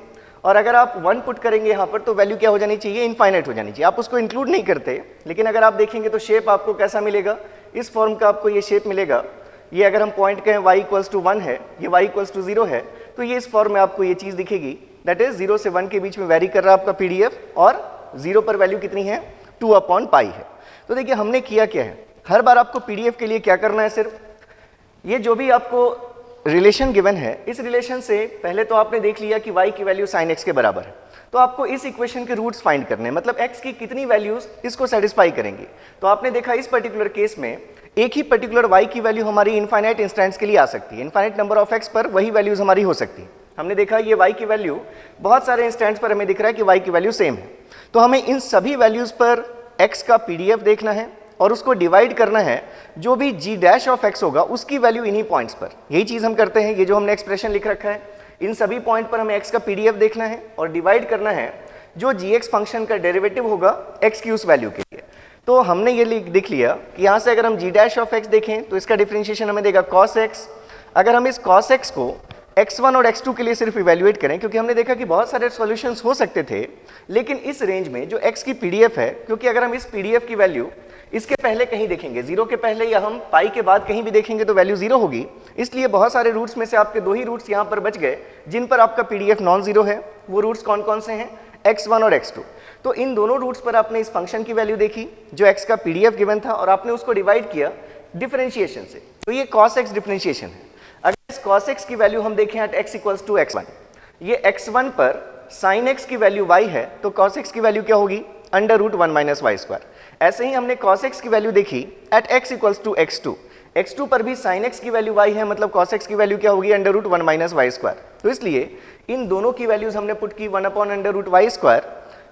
और अगर आप 1 पुट करेंगे यहाँ पर तो वैल्यू क्या हो जानी चाहिए, इनफाइनाइट हो जानी चाहिए। आप उसको इंक्लूड नहीं करते, लेकिन अगर आप देखेंगे तो शेप आपको कैसा मिलेगा, इस फॉर्म का आपको ये शेप मिलेगा। ये अगर हम पॉइंट कहें y इक्वल्स टू 1 है, ये y इक्वल्स टू 0 है, तो ये इस फॉर्म में आपको ये चीज़ दिखेगी, दैट इज 0 से 1 के बीच में वेरी कर रहा है आपका PDF, और 0 पर वैल्यू कितनी है, 2/पाई है। तो देखिए हमने किया क्या है, हर बार आपको PDF के लिए क्या करना है, सिर्फ ये जो भी आपको रिलेशन गिवन है, इस रिलेशन से पहले तो आपने देख लिया कि y की वैल्यू sin x के बराबर है, तो आपको इस इक्वेशन के रूट्स फाइंड करने हैं, मतलब x की कितनी वैल्यूज इसको सेटिस्फाई करेंगी। तो आपने देखा इस पर्टिकुलर केस में एक ही पर्टिकुलर y की वैल्यू हमारी इनफाइनाइट इंस्टेंट्स के लिए आ सकती है, इनफाइनाइट नंबर ऑफ x पर वही वैल्यूज हमारी हो सकती है। हमने देखा ये y की वैल्यू बहुत सारे इंस्टेंट्स पर हमें दिख रहा है कि y की वैल्यू सेम है, तो हमें इन सभी वैल्यूज पर x का PDF देखना है और उसको डिवाइड करना है, जो भी g' ऑफ x होगा उसकी वैल्यू इन्हीं पॉइंट्स पर। यही चीज़ हम करते हैं, ये जो हमने एक्सप्रेशन लिख रखा है इन सभी पॉइंट पर हमें x का PDF देखना है और डिवाइड करना है जो gx फंक्शन का डेरिवेटिव होगा x की उस वैल्यू के लिए। तो हमने ये देख लिया कि यहाँ से अगर हम g' ऑफ x देखें तो इसका डिफरेंशिएशन हमें देगा cos x। अगर हम इस cos x को x1 और x2 के लिए सिर्फ इवेल्युएट करें, क्योंकि हमने देखा कि बहुत सारे सॉल्यूशंस हो सकते थे, लेकिन इस रेंज में जो x की PDF है, क्योंकि अगर हम इस PDF की वैल्यू इसके पहले कहीं देखेंगे, 0 के पहले या हम पाई के बाद कहीं भी देखेंगे तो वैल्यू 0 होगी, इसलिए बहुत सारे रूट्स में से आपके 2 ही रूट्स यहाँ पर बच गए जिन पर आपका PDF नॉन जीरो है। वो रूट्स कौन कौन से हैं, x1 और x2। तो इन दोनों रूट्स पर आपने इस फंक्शन की वैल्यू देखी जो x का PDF गिवन था और आपने उसको डिवाइड किया डिफरेंशिएशन से, तो ये cos x डिफरेंशिएशन है। अगर इस cos x की वैल्यू हम देखें eight x equals to x1, ये x1 पर sin x की वैल्यू y है, तो cos x की वैल्यू क्या होगी, under root 1 minus Y square. ऐसे ही हमने cos x की वैल्यू देखी at x equals to x2, x2 पर भी sin x की वैल्यू y है, मतलब cos x की वैल्यू क्या होगी, under root 1 minus Y square. तो इसलिए इन दोनों की वैल्यूज हमने पुट की 1 upon under root y square,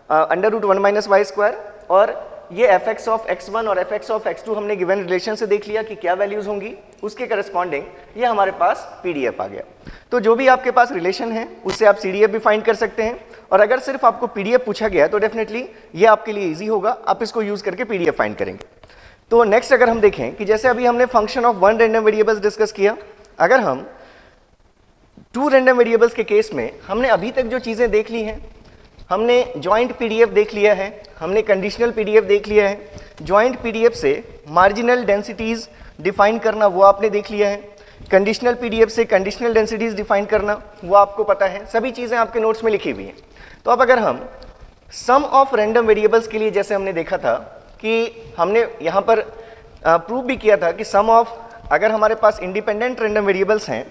under root 1 minus Y square, और ये fx ऑफ x1 और fx ऑफ x2 हमने गिवन रिलेशन से देख लिया कि क्या वैल्यूज होंगी, उसके करस्पॉन्डिंग ये हमारे पास PDF आ गया। तो जो भी आपके पास रिलेशन है उससे आप CDF भी फाइंड कर सकते हैं, और अगर सिर्फ आपको PDF पूछा गया तो डेफिनेटली ये आपके लिए ईजी होगा, आप इसको यूज करके PDF फाइंड करेंगे। तो नेक्स्ट अगर हम देखें कि जैसे अभी हमने function of 1 random variables discuss किया, अगर हम 2 रैंडम वेरिएबल्स के केस में हमने अभी तक जो चीज़ें देख ली हैं, हमने जॉइंट PDF देख लिया है, हमने कंडीशनल PDF देख लिया है, जॉइंट PDF से मार्जिनल डेंसिटीज डिफाइन करना वो आपने देख लिया है, कंडीशनल PDF से कंडीशनल डेंसिटीज डिफाइन करना वो आपको पता है, सभी चीज़ें आपके नोट्स में लिखी हुई हैं। तो अब अगर हम सम ऑफ रैंडम वेरिएबल्स के लिए, जैसे हमने देखा था कि हमने यहाँ पर प्रूव भी किया था कि सम ऑफ, अगर हमारे पास इंडिपेंडेंट रैंडम वेरिएबल्स हैं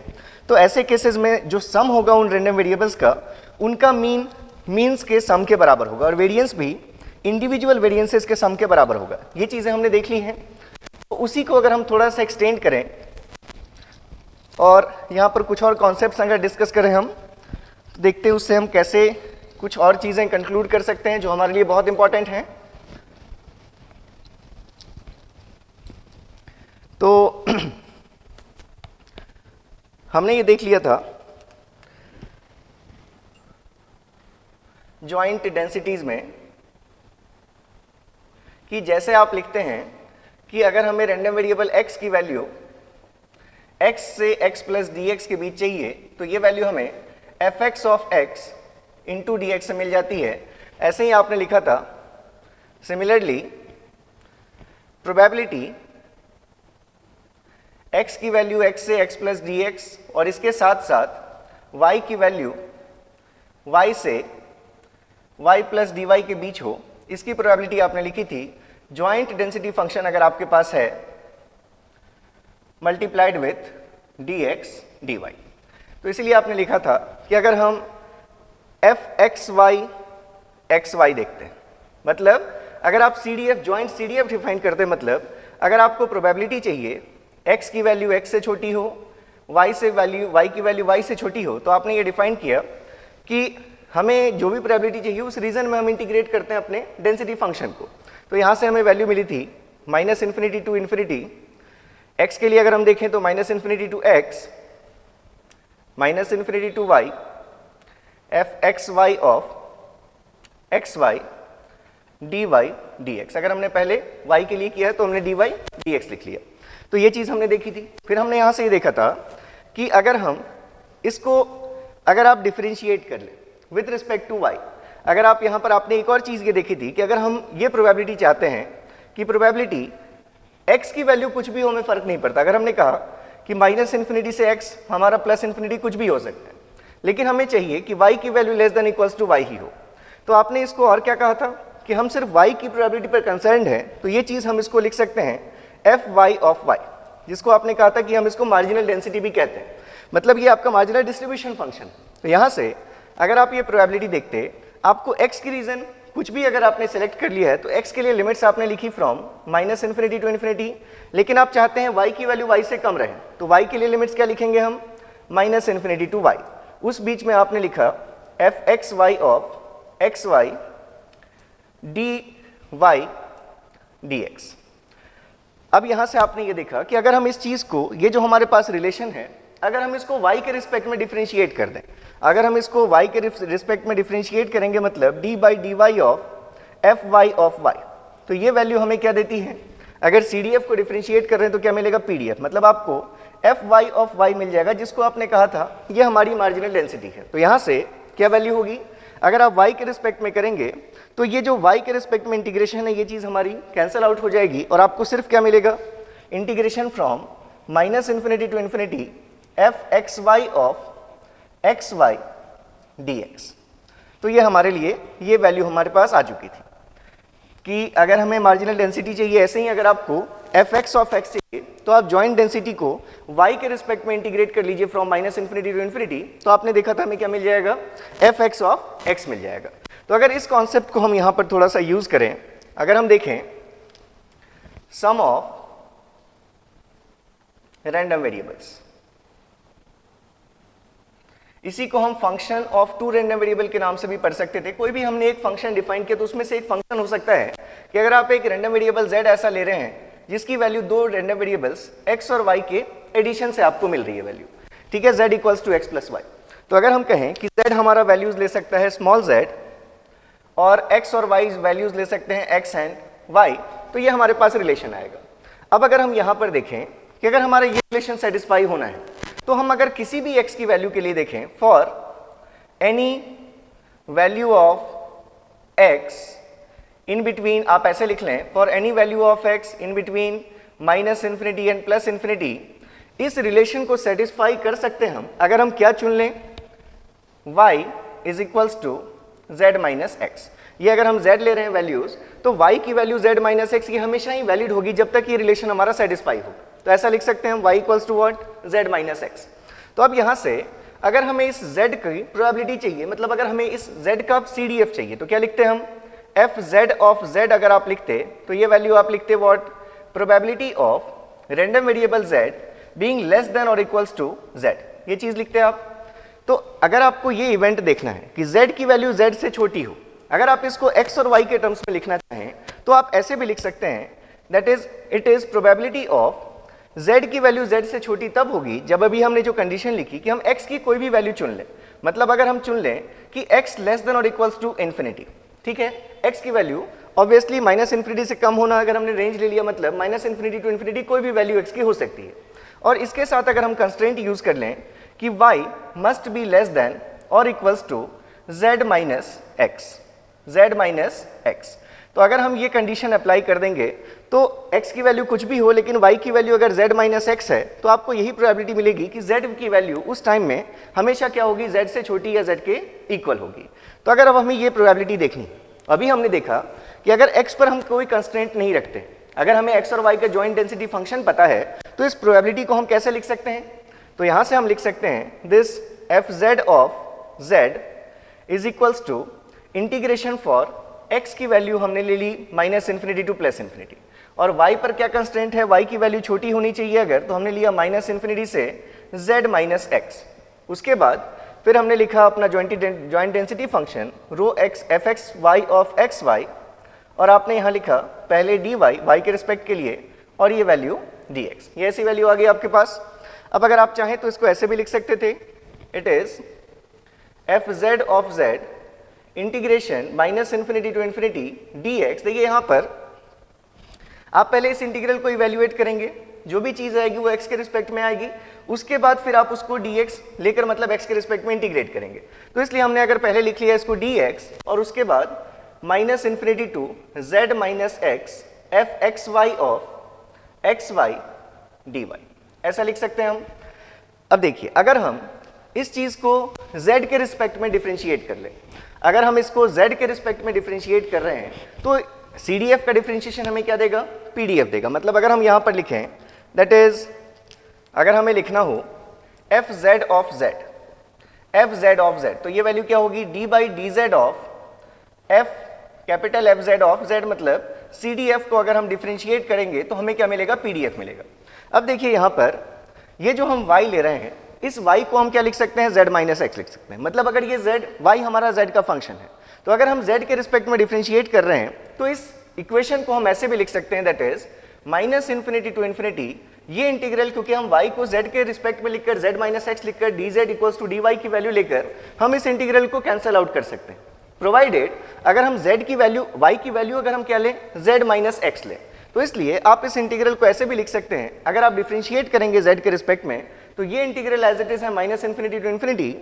तो ऐसे केसेस में जो सम होगा उन रैंडम वेरिएबल्स का, उनका मीन्स के सम के बराबर होगा और वेरिएंस भी इंडिविजुअल वेरिएंसेस के सम के बराबर होगा। ये चीज़ें हमने देख ली हैं। तो उसी को अगर हम थोड़ा सा एक्सटेंड करें और यहाँ पर कुछ और कॉन्सेप्ट्स अगर डिस्कस करें हम, तो देखते हैं उससे हम कैसे कुछ और चीज़ें कंक्लूड कर सकते हैं जो हमारे लिए बहुत इंपॉर्टेंट हैं। तो हमने ये देख लिया था जॉइंट डेंसिटीज में कि जैसे आप लिखते हैं कि अगर हमें रैंडम वेरिएबल x की वैल्यू x से x प्लस dx के बीच चाहिए, तो ये वैल्यू हमें fx of x into D से मिल जाती है। ऐसे ही आपने लिखा था सिमिलरली प्रोबेबिलिटी x की वैल्यू x से x प्लस डी एक्स और इसके साथ साथ y की वैल्यू y से y प्लस डी वाई के बीच हो, इसकी प्रोबेबिलिटी आपने लिखी थी ज्वाइंट डेंसिटी फंक्शन अगर आपके पास है मल्टीप्लाइड विथ dx dy। तो इसलिए आपने लिखा था कि अगर हम fxy xy देखते हैं, मतलब अगर आप CDF ज्वाइंट CDF डिफाइन करते हैं, मतलब अगर आपको प्रोबेबिलिटी चाहिए x की वैल्यू x से छोटी हो, y की वैल्यू y से छोटी हो, तो आपने ये डिफाइन किया कि हमें जो भी प्रोबेबिलिटी चाहिए उस रीजन में हम इंटीग्रेट करते हैं अपने डेंसिटी फंक्शन को। तो यहाँ से हमें वैल्यू मिली थी -∞ टू इन्फिनिटी, x के लिए अगर हम देखें तो -∞ to x, -∞ to y, fxy of xy dy dx। अगर हमने पहले y के लिए किया है तो हमने dy dx लिख लिया। तो ये चीज़ हमने देखी थी। फिर हमने यहाँ से ये देखा था कि अगर हम इसको अगर आप डिफरेंशिएट कर लें विथ रिस्पेक्ट टू y, अगर आप यहाँ पर आपने एक और चीज़ ये देखी थी कि अगर हम ये प्रोबेबिलिटी चाहते हैं कि प्रोबेबिलिटी x की वैल्यू कुछ भी हो, हमें फ़र्क नहीं पड़ता। अगर हमने कहा कि -∞ से x हमारा +∞ कुछ भी हो सकता है, लेकिन हमें चाहिए कि y की value less than equals to y ही हो, तो आपने इसको और क्या कहा था कि हम सिर्फ y की प्रोबेबिलिटी पर कंसर्न्ड हैं, तो ये चीज़ हम इसको लिख सकते हैं fy ऑफ y, जिसको आपने कहा था कि हम इसको मार्जिनल डेंसिटी भी कहते हैं, मतलब ये आपका मार्जिनल डिस्ट्रीब्यूशन फंक्शन। तो यहाँ से अगर आप ये प्रोबेबिलिटी देखते, आपको x की रीजन कुछ भी अगर आपने सेलेक्ट कर लिया है तो x के लिए लिमिट्स आपने लिखी फ्रॉम -∞ टू इन्फिनिटी, लेकिन आप चाहते हैं y की वैल्यू y से कम रहे, तो y के लिए लिमिट्स क्या लिखेंगे हम -∞ टू y। उस बीच में आपने लिखा fxy of xy dy dx। अब यहाँ से आपने ये देखा कि अगर हम इस चीज़ को, ये जो हमारे पास रिलेशन है, अगर हम इसको y के रिस्पेक्ट में डिफरेंशिएट कर दें, अगर हम इसको y के रिस्पेक्ट में डिफरेंशिएट करेंगे, मतलब d by d y of fy of y, तो ये वैल्यू हमें क्या देती है, अगर CDF को डिफरेंशिएट कर रहे हैं तो क्या मिलेगा PDF, मतलब आपको fy ऑफ y मिल जाएगा, जिसको आपने कहा था ये हमारी मार्जिनल डेंसिटी है। तो यहाँ से क्या वैल्यू होगी, अगर आप y के रिस्पेक्ट में करेंगे तो ये जो y के रिस्पेक्ट में इंटीग्रेशन है, ये चीज़ हमारी कैंसिल आउट हो जाएगी और आपको सिर्फ क्या मिलेगा, integration from -∞ to infinity fxy of xy dx। तो ये हमारे लिए ये वैल्यू हमारे पास आ चुकी थी कि अगर हमें मार्जिनल डेंसिटी चाहिए, ऐसे ही अगर आपको fx ऑफ x चाहिए तो आप जॉइंट डेंसिटी को y के रिस्पेक्ट में इंटीग्रेट कर लीजिए फ्रॉम -∞ टू इन्फिनिटी, तो आपने देखा था हमें क्या मिल जाएगा, fx ऑफ x मिल जाएगा। तो अगर इस कॉन्सेप्ट को हम यहाँ पर थोड़ा सा यूज करें, अगर हम देखें सम ऑफ रैंडम वेरिएबल्स, इसी को हम function of two random variable के नाम से भी पढ़ सकते थे। कोई भी हमने एक फंक्शन डिफाइन किया तो उसमें से एक फंक्शन हो सकता है कि अगर आप एक रैंडम वेरिएबल z ऐसा ले रहे हैं जिसकी वैल्यू दो रैंडम वेरिएबल्स x और y के एडिशन से आपको मिल रही है वैल्यू, ठीक है, z equals to x plus y. तो अगर हम कहें कि z हमारा वैल्यूज ले सकता है स्मॉल z और x और y वैल्यूज ले सकते हैं x एंड y, तो ये हमारे पास रिलेशन आएगा। अब अगर हम यहाँ पर देखें कि अगर हमारा ये रिलेशन सेटिस्फाई होना है, तो हम अगर किसी भी x की वैल्यू के लिए देखें, for any value of x in between, आप ऐसे लिख लें, for any value of x in between -∞ and +∞, इस रिलेशन को सेटिस्फाई कर सकते हैं हम अगर हम क्या चुन लें, y is equals to z minus x. ये अगर हम z ले रहे हैं वैल्यूज, तो y की वैल्यू z माइनस एक्स ये हमेशा ही वैलिड होगी जब तक ये रिलेशन हमारा सेटिस्फाई हो। तो ऐसा लिख सकते हैं हम y equals to what, z minus x. तो अब यहाँ से अगर हमें इस z की प्रोबेबिलिटी चाहिए, मतलब अगर हमें इस z का CDF चाहिए, तो क्या लिखते हैं हम, fz ऑफ z अगर आप लिखते तो ये वैल्यू आप लिखते what, probability of random variable z being less than और इक्वल्स टू z, ये चीज़ लिखते हैं आप। तो अगर आपको ये इवेंट देखना है कि z की वैल्यू z से छोटी हो, अगर आप इसको x और y के टर्म्स में लिखना चाहें तो आप ऐसे भी लिख सकते हैं, that is it is probability of z की वैल्यू z से छोटी तब होगी जब अभी हमने जो कंडीशन लिखी कि हम x की कोई भी वैल्यू चुन लें, मतलब अगर हम चुन लें कि x लेस देन और इक्वल्स टू इन्फिनिटी, ठीक है, x की वैल्यू ऑब्वियसली -∞ से कम होना, अगर हमने रेंज ले लिया मतलब -∞ टू इन्फिनिटी कोई भी वैल्यू x की हो सकती है। और इसके साथ अगर हम कंस्ट्रेंट यूज कर लें कि y must be less than और equals to z minus X, z minus x. तो अगर हम ये कंडीशन अप्लाई कर देंगे तो x की वैल्यू कुछ भी हो लेकिन y की वैल्यू अगर z माइनस एक्स है तो आपको यही प्रोबेबिलिटी मिलेगी कि z की वैल्यू उस टाइम में हमेशा क्या होगी, z से छोटी या z के इक्वल होगी। तो अगर अब हमें ये प्रोबेबिलिटी देखनी, अभी हमने देखा कि अगर x पर हम कोई कंस्ट्रेंट नहीं रखते, अगर हमें x और y का जॉइंट डेंसिटी फंक्शन पता है तो इस प्रोबेबिलिटी को हम कैसे लिख सकते हैं? तो यहां से हम लिख सकते हैं this fz of z is equals to integration for x की वैल्यू हमने ले ली minus infinity to plus infinity, और y पर क्या कंस्ट्रेंट है, y की वैल्यू छोटी होनी चाहिए अगर, तो हमने लिया माइनस इन्फिनिटी से z माइनस एक्स। उसके बाद फिर हमने लिखा अपना joint density function rho x f x y of x y, और आपने यहाँ लिखा पहले dy y के रिस्पेक्ट के लिए और ये वैल्यू dx, ये ऐसी वैल्यू आ गई आपके पास। अब अगर आप चाहें तो इसको ऐसे भी लिख सकते थे, it is f z of z integration minus infinity to infinity dx। देखिए यहाँ पर आप पहले इस इंटीग्रल को इवेल्युएट करेंगे, जो भी चीज आएगी वो x के रिस्पेक्ट में आएगी, उसके बाद फिर आप उसको dx लेकर मतलब x के रिस्पेक्ट में इंटीग्रेट करेंगे। तो इसलिए हमने अगर पहले लिख लिया इसको dx और उसके बाद minus infinity to z minus x f x y of x y dy, ऐसा लिख सकते हैं हम। अब देखिए अगर हम इस चीज को z के रिस्पेक्ट में डिफरेंशिएट कर ले, अगर हम इसको z के रिस्पेक्ट में डिफरेंशिएट कर रहे हैं तो CDF का डिफरेंशिएशन हमें क्या देगा, PDF देगा। मतलब अगर हम यहां पर लिखें दैट इज, अगर हमें लिखना हो F z of Z, F z of z, तो ये वैल्यू क्या होगी, D by D Z of F capital F z of Z, मतलब CDF को अगर हम डिफरेंशिएट करेंगे तो हमें क्या मिलेगा, PDF मिलेगा। अब देखिए यहां पर ये जो हम y ले रहे हैं, इस y को हम क्या लिख सकते हैं, z माइनस एक्स लिख सकते हैं। मतलब अगर ये z y हमारा z का फंक्शन है तो अगर हम z के रिस्पेक्ट में डिफरेंशिएट कर रहे हैं तो इस इक्वेशन को हम ऐसे भी लिख सकते हैं that is minus infinity to infinity, ये इंटीग्रल क्योंकि हम y को z के रिस्पेक्ट में लिखकर z माइनस एक्स लिखकर dz इक्वल्स टू dy की वैल्यू लेकर हम इस इंटीग्रल को कैंसिल आउट कर सकते हैं, प्रोवाइडेड अगर हम z की वैल्यू y की वैल्यू अगर हम क्या लें, z माइनस एक्स लें। तो इसलिए आप इस इंटीग्रल को ऐसे भी लिख सकते हैं, अगर आप डिफरेंशिएट करेंगे z के रिस्पेक्ट में तो ये इंटीग्रल एज इट इज है माइनस इन्फिनिटी टू इन्फिनिटी,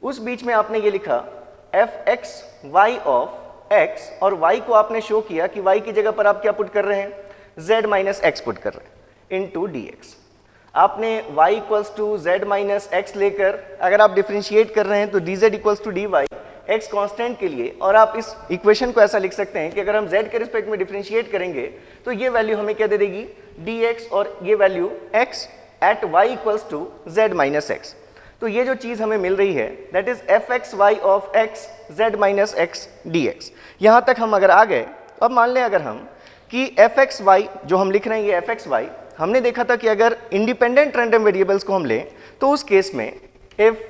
उस बीच में आपने ये लिखा f x y of x, और y को आपने शो किया कि y की जगह पर आप क्या पुट कर रहे हैं, z माइनस एक्स पुट कर रहे हैं इनटू dx। आपने y equals to z minus x लेकर अगर आप डिफरेंशिएट कर रहे हैं तो dz equals to dy x constant के लिए, और आप इस इक्वेशन को ऐसा लिख सकते हैं कि अगर हम z के रिस्पेक्ट में डिफरेंशिएट करेंगे तो ये वैल्यू हमें क्या दे देगी, dx, और ये value x at y equals to z minus x. तो ये जो चीज हमें मिल रही है that is F x y of x z minus x dx। यहां तक हम अगर आ गए, अब मान लें अगर हम कि एफ एक्स वाई जो हम लिख रहे हैं ये एफ एक्स वाई, हमने देखा था कि अगर इंडिपेंडेंट रैंडम वेरिएबल्स को हम लें तो उस केस में if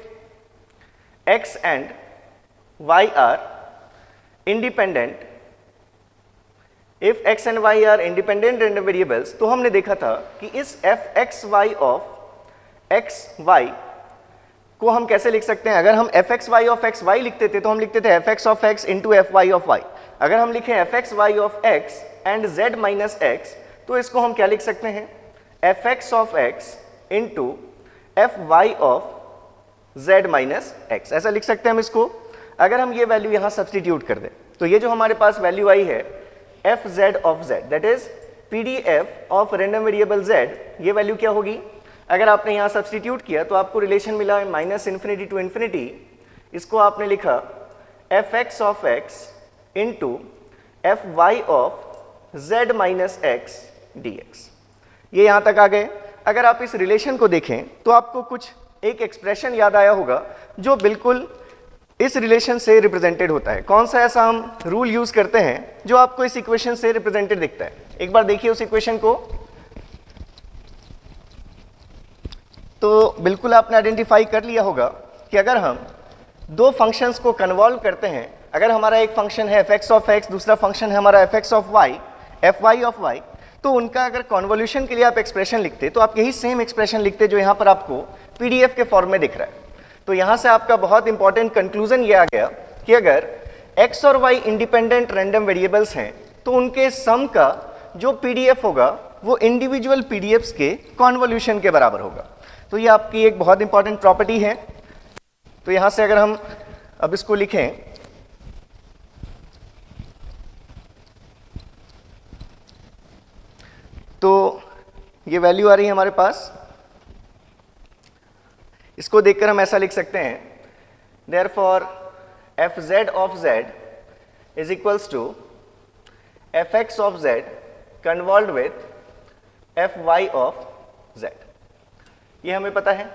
x and y are independent, if x and y are independent random variables, तो हमने देखा था कि इस f x y of x y को हम कैसे लिख सकते हैं, अगर हम f x y of x y लिखते थे तो हम लिखते थे f x of x into f y of y। अगर हम लिखें f x y of x and z minus x तो इसको हम क्या लिख सकते हैं, f x of x into f y of z minus x, ऐसा लिख सकते हैं हम इसको। अगर हम ये वैल्यू यहां सब्सटीट्यूट कर दें तो ये जो हमारे पास वैल्यू आई है F z of Z that is PDF of random variable z, ये वैल्यू क्या होगी, अगर आपने यहां सब्सटीट्यूट किया तो आपको रिलेशन मिला है माइनस इन्फिनिटी टू इन्फिनिटी, इसको आपने लिखा f x of x into f Y of z minus x dx। ये यहां तक आ गए। अगर आप इस रिलेशन को देखें तो आपको कुछ एक एक्सप्रेशन याद आया होगा जो बिल्कुल इस रिलेशन से रिप्रेजेंटेड होता है। कौन सा ऐसा हम रूल यूज करते हैं जो आपको इस इक्वेशन से रिप्रेजेंटेड दिखता है, एक बार देखिए उस इक्वेशन को। तो बिल्कुल आपने आइडेंटिफाई कर लिया होगा कि अगर हम दो फंक्शंस को कन्वॉल्व करते हैं, अगर हमारा एक फंक्शन है f(x) ऑफ x, दूसरा फंक्शन है हमारा f(x) of y, fy of y, तो उनका अगर कॉन्वोल्यूशन के लिए आप एक्सप्रेशन लिखते तो आप यही सेम एक्सप्रेशन लिखते जो यहाँ पर आपको PDF के फॉर्म में दिख रहा है। तो यहां से आपका बहुत इंपॉर्टेंट कंक्लूजन ये आ गया कि अगर x और y इंडिपेंडेंट रैंडम वेरिएबल्स हैं तो उनके सम का जो PDF होगा वो इंडिविजुअल PDFs के कॉन्वोल्यूशन के बराबर होगा। तो ये आपकी एक बहुत इंपॉर्टेंट प्रॉपर्टी है। तो यहां से अगर हम अब इसको लिखें तो ये वैल्यू आ रही है हमारे पास, इसको देखकर हम ऐसा लिख सकते हैं, therefore f z of z is equals to F x of z convolve with f Y of z. ये हमें पता है,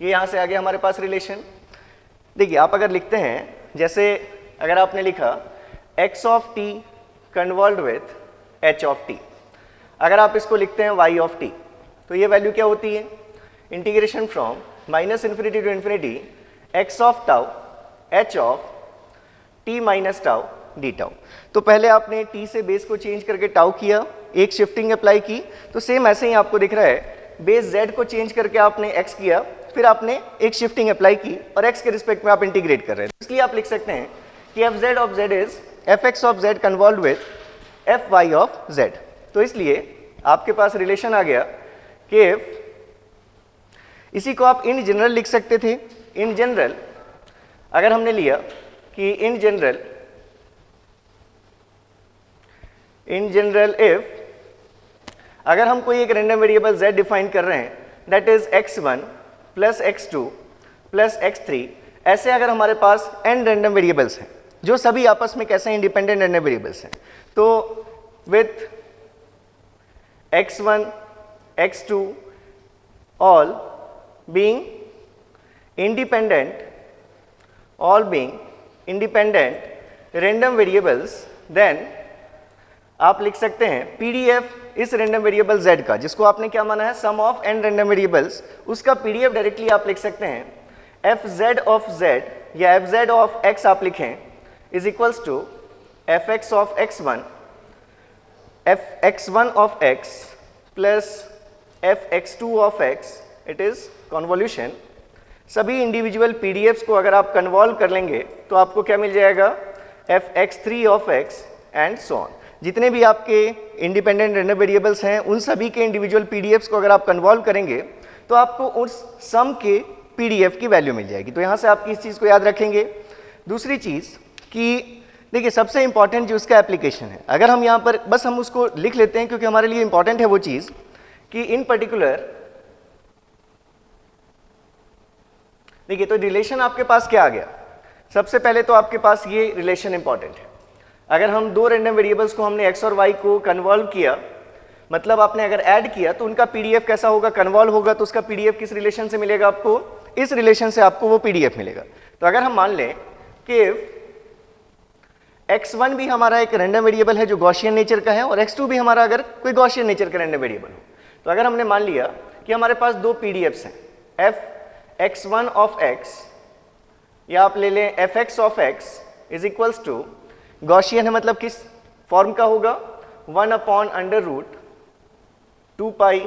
ये यहाँ से आ गया हमारे पास रिलेशन। देखिए आप अगर लिखते हैं, जैसे अगर आपने लिखा x of t convolve with h of t, अगर आप इसको लिखते हैं y ऑफ t, तो ये वैल्यू क्या होती है, integration from minus infinity to infinity x of tau h of t minus tau d tau. तो पहले आपने t से बेस को चेंज करके टाउ किया, एक शिफ्टिंग अप्लाई की, तो सेम ऐसे ही आपको दिख रहा है, बेस z को चेंज करके आपने x किया, फिर आपने एक शिफ्टिंग अप्लाई की और x के रिस्पेक्ट में आप इंटीग्रेट कर रहे हैं। इसलिए आप लिख सकते हैं कि f z of z is F x of z convolve with f Y of z. तो इसलिए आपके पास रिलेशन आ गया कि इफ, इसी को आप इन जनरल लिख सकते थे। इन जनरल अगर हमने लिया कि इन जनरल इफ, अगर हम कोई एक रैंडम वेरिएबल z डिफाइन कर रहे हैं, that is x1 plus x2 plus x3, ऐसे अगर हमारे पास n रैंडम वेरिएबल्स हैं जो सभी आपस में कैसे इंडिपेंडेंट रैंडम वेरिएबल्स हैं, तो with x1 x2 all being independent random variables, then आप लिख सकते हैं पीडीएफ इस रैंडम वेरिएबल z का, जिसको आपने क्या माना है, sum of n random variables, उसका पीडीएफ डायरेक्टली आप लिख सकते हैं एफ जेड ऑफ z या एफ जेड ऑफ x आप लिखें is equals to F x of x1 f x1 of x plus f x2 of x, it is convolution. सभी individual PDFs को अगर आप कन्वॉल्व कर लेंगे तो आपको क्या मिल जाएगा, F x3 of x and so on. जितने भी आपके इंडिपेंडेंट रैंडम वेरिएबल्स हैं उन सभी के इंडिविजुअल पीडीएफ्स को अगर आप कन्वॉल्व करेंगे तो आपको उस सम के पीडीएफ की वैल्यू मिल जाएगी। तो यहाँ से आप इस चीज़ को याद रखेंगे। दूसरी चीज़ कि देखिए सबसे इंपॉर्टेंट जो उसका एप्लीकेशन है, अगर हम यहाँ पर बस हम उसको लिख लेते हैं क्योंकि हमारे लिए इंपॉर्टेंट है वो चीज़ कि इन पर्टिकुलर, देखिए तो रिलेशन आपके पास क्या आ गया, सबसे पहले तो आपके पास ये रिलेशन इंपॉर्टेंट है। अगर हम दो रैंडम वेरिएबल्स को हमने x और y को कन्वॉल्व किया, मतलब आपने अगर ऐड किया तो उनका पीडीएफ कैसा होगा, कन्वॉल्व होगा, तो उसका पीडीएफ किस रिलेशन से मिलेगा आपको, इस रिलेशन से आपको वो पीडीएफ मिलेगा। तो अगर हम मान लें कि x1 भी हमारा एक रैंडम वेरिएबल है जो गॉसियन नेचर का है और x2 भी हमारा अगर कोई गॉसियन नेचर का रैंडम वेरिएबल हो, तो अगर हमने मान लिया कि हमारे पास दो पीडीएफ्स हैं, एफ x1 ऑफ x या आप ले लें f x of x is equals to, Gaussian है मतलब किस फॉर्म का होगा, 1 upon under root 2 pi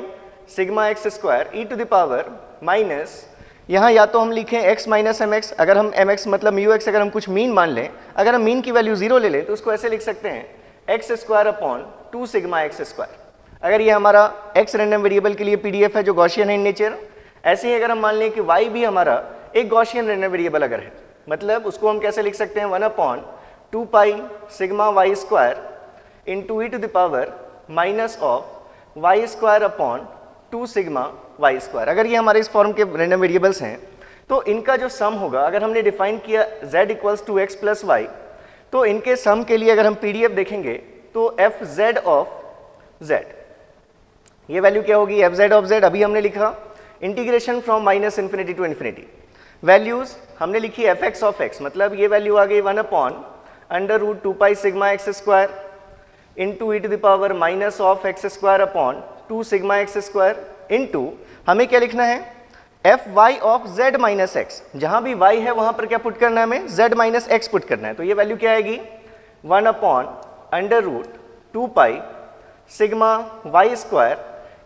sigma x square e to the power minus, यहाँ या तो हम लिखें x माइनस एम एक्स, अगर हम एम एक्स मतलब म्यू एक्स अगर हम कुछ मीन मान लें, अगर हम मीन की वैल्यू 0 ले लें तो उसको ऐसे लिख सकते हैं x square upon 2 sigma x square. अगर ये हमारा x रैंडम वेरिएबल के लिए पीडीएफ है जो गॉसियन है इन नेचर। ऐसे ही अगर हम मान लें कि y भी हमारा एक गॉसियन रैंडम वेरिएबल अगर है, मतलब उसको हम कैसे लिख सकते हैं 1 upon 2 pi sigma Y square into e to the power minus of y square upon 2 sigma Y square. अगर ये हमारे इस फॉर्म के रैंडम वेरिएबल्स हैं तो इनका जो सम होगा, अगर हमने डिफाइन किया z equals to x plus y, तो इनके सम के लिए अगर हम पीडीएफ देखेंगे तो एफ जेड ऑफ जेड, ये वैल्यू क्या होगी, एफ जेड ऑफ जेड अभी हमने लिखा integration from minus infinity to infinity, values हमने लिखी एफ एक्स ऑफ एक्स, मतलब ये वैल्यू आ गई 1 upon under root 2 pi sigma x square into e to the power minus of x square upon 2 sigma x square into हमें क्या लिखना है, f Y of z minus x, जहां भी y है वहां पर क्या पुट करना है, हमें z माइनस एक्स पुट करना है। तो ये वैल्यू क्या आएगी 1 upon under root 2 pi sigma Y square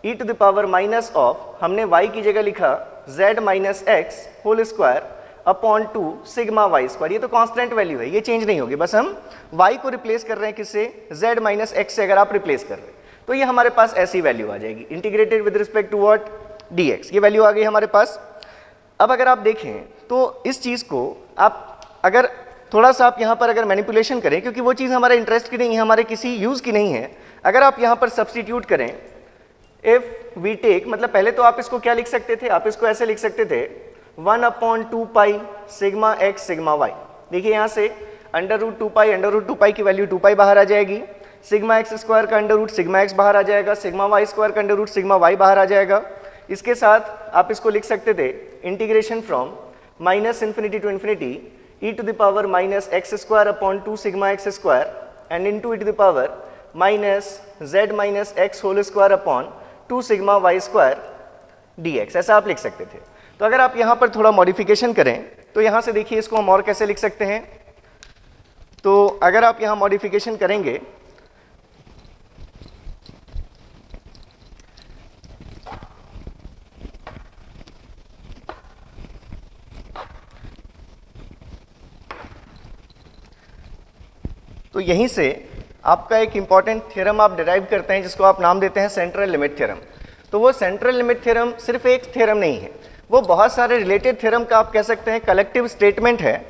e to the power minus of, हमने y की जगह लिखा z minus x whole square upon 2 sigma Y square. ये तो कांस्टेंट वैल्यू है, ये चेंज नहीं होगी, बस हम y को रिप्लेस कर रहे हैं किससे, z माइनस एक्स से अगर आप रिप्लेस कर रहे हैं तो ये हमारे पास ऐसी वैल्यू आ जाएगी integrated with respect to what dx, ये वैल्यू आ गई हमारे पास। अब अगर आप देखें तो इस चीज़ को आप अगर थोड़ा सा आप यहाँ पर अगर मैनिपुलेशन करें, क्योंकि वो चीज़ हमारे इंटरेस्ट की नहीं है, हमारे किसी यूज़ की नहीं है, अगर आप यहाँ पर सब्सटीट्यूट करें इफ वी टेक, मतलब पहले तो आप इसको क्या लिख सकते थे, आप इसको ऐसे लिख सकते थे 1/2 pi sigma x sigma y. देखिए यहाँ से अंडर रूट 2 पाई की वैल्यू 2 पाई बाहर आ जाएगी, सिग्मा एक्स स्क्वायर का अंडर रूट सिग्मा एक्स बाहर आ जाएगा, सिग्मा वाई स्क्वायर का अंडर रूट सिग्मा वाई बाहर आ जाएगा। इसके साथ आप इसको लिख सकते थे integration from -∞ to infinity e to the power -x square upon 2 sigma x square and into e to the power -z - x whole square upon 2 sigma Y square dx, ऐसा आप लिख सकते थे। तो अगर आप यहाँ पर थोड़ा मॉडिफिकेशन करें तो यहाँ से देखिए इसको हम और कैसे लिख सकते हैं। तो अगर आप यहाँ मॉडिफिकेशन करेंगे तो यहीं से आपका एक इंपॉर्टेंट थ्योरम आप डिराइव करते हैं जिसको आप नाम देते हैं सेंट्रल लिमिट थ्योरम। तो वो सेंट्रल लिमिट थ्योरम सिर्फ एक थ्योरम नहीं है, वो बहुत सारे रिलेटेड थ्योरम का आप कह सकते हैं कलेक्टिव स्टेटमेंट है,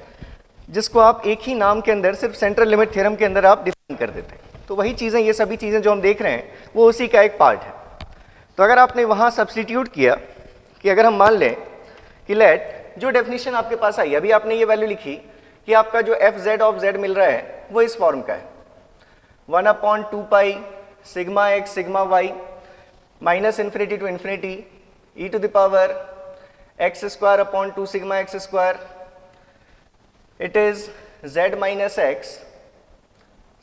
जिसको आप एक ही नाम के अंदर सिर्फ सेंट्रल लिमिट थ्योरम के अंदर आप डिफाइन कर देते हैं। तो वही चीज़ें, ये सभी चीज़ें जो हम देख रहे हैं वो उसी का एक पार्ट है। तो अगर आपने वहाँ सब्सटीट्यूट किया कि अगर हम मान लें कि लेट जो डेफिनेशन आपके पास आई, अभी आपने ये वैल्यू लिखी कि आपका जो एफ जेड ऑफ जेड मिल रहा है वो इस फॉर्म का है 1/2 pi sigma x sigma y -∞ to infinity e to the power x square upon 2 sigma x square, it is z - x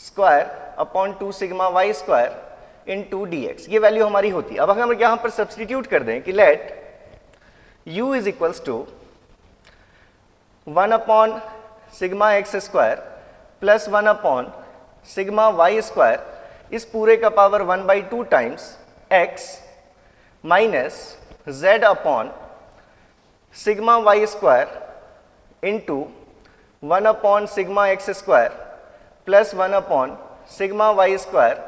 square upon 2 sigma Y square in 2 dx, ये value हमारी होती है। अब अगर हम यहाँ पर सब्सटीट्यूट कर दें कि let u is equals to 1 sigma x square plus 1 sigma Y square, इस पूरे का power 1/2 times x minus z upon sigma Y square into 1 sigma x square plus 1 sigma Y square,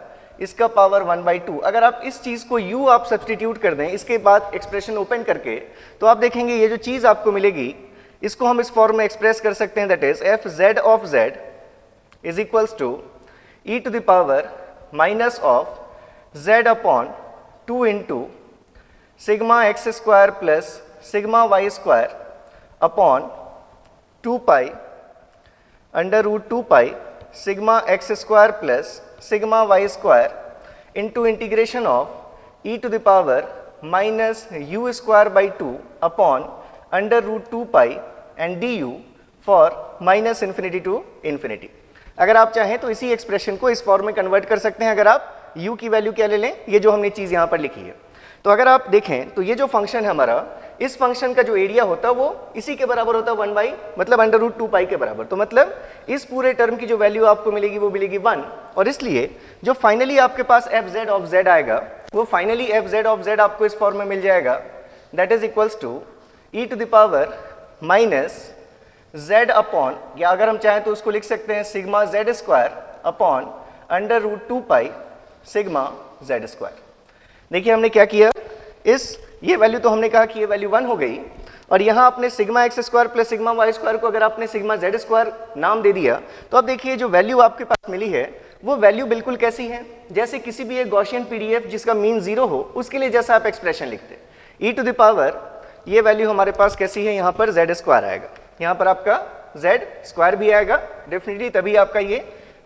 इसका पावर 1/2। अगर आप इस चीज़ को u आप substitute कर दें, इसके बाद एक्सप्रेशन ओपन करके, तो आप देखेंगे ये जो चीज़ आपको मिलेगी इसको हम इस फॉर्म में एक्सप्रेस कर सकते हैं, that is f z of z is equals to e to the power minus of z upon 2 into sigma x square plus sigma Y square upon 2 pi under root 2 pi sigma x square plus sigma Y square into integration of e to the power minus u square by 2 upon under root 2 pi and d u for -∞ to infinity. अगर आप चाहें तो इसी expression को इस form में convert कर सकते हैं। अगर आप u की वैल्यू क्या ले लें, ये जो हमने चीज़ यहाँ पर लिखी है, तो अगर आप देखें तो ये जो फंक्शन है हमारा, इस फंक्शन का जो एरिया होता है वो इसी के बराबर होता है 1/, मतलब अंडर रूट 2 पाई के बराबर। तो मतलब इस पूरे टर्म की जो वैल्यू आपको मिलेगी वो मिलेगी 1, और इसलिए जो फाइनली आपके पास एफ जेड ऑफ जेड आएगा वो finally f z of z आपको इस फॉर्म में मिल जाएगा, that is equals to e to the power minus z upon, या अगर हम चाहें तो उसको लिख सकते हैं sigma z square upon under root 2 pi sigma z square. देखिए हमने क्या किया, ये वैल्यू तो हमने कहा कि ये वैल्यू 1 हो गई, और यहाँ आपने sigma x square plus sigma Y square को अगर आपने सिग्मा जेड स्क्वायर नाम दे दिया, तो अब देखिए जो वैल्यू आपके पास मिली है वो वैल्यू बिल्कुल कैसी है, जैसे किसी भी एक गॉसियन पीडीएफ जिसका मीन 0 हो उसके लिए जैसा आप एक्सप्रेशन लिखते, e टू द पावर ये वैल्यू हमारे पास कैसी है, यहाँ पर जेड स्क्वायर आएगा, यहाँ पर आपका जेड स्क्वायर भी आएगा डेफिनेटली, तभी आपका ये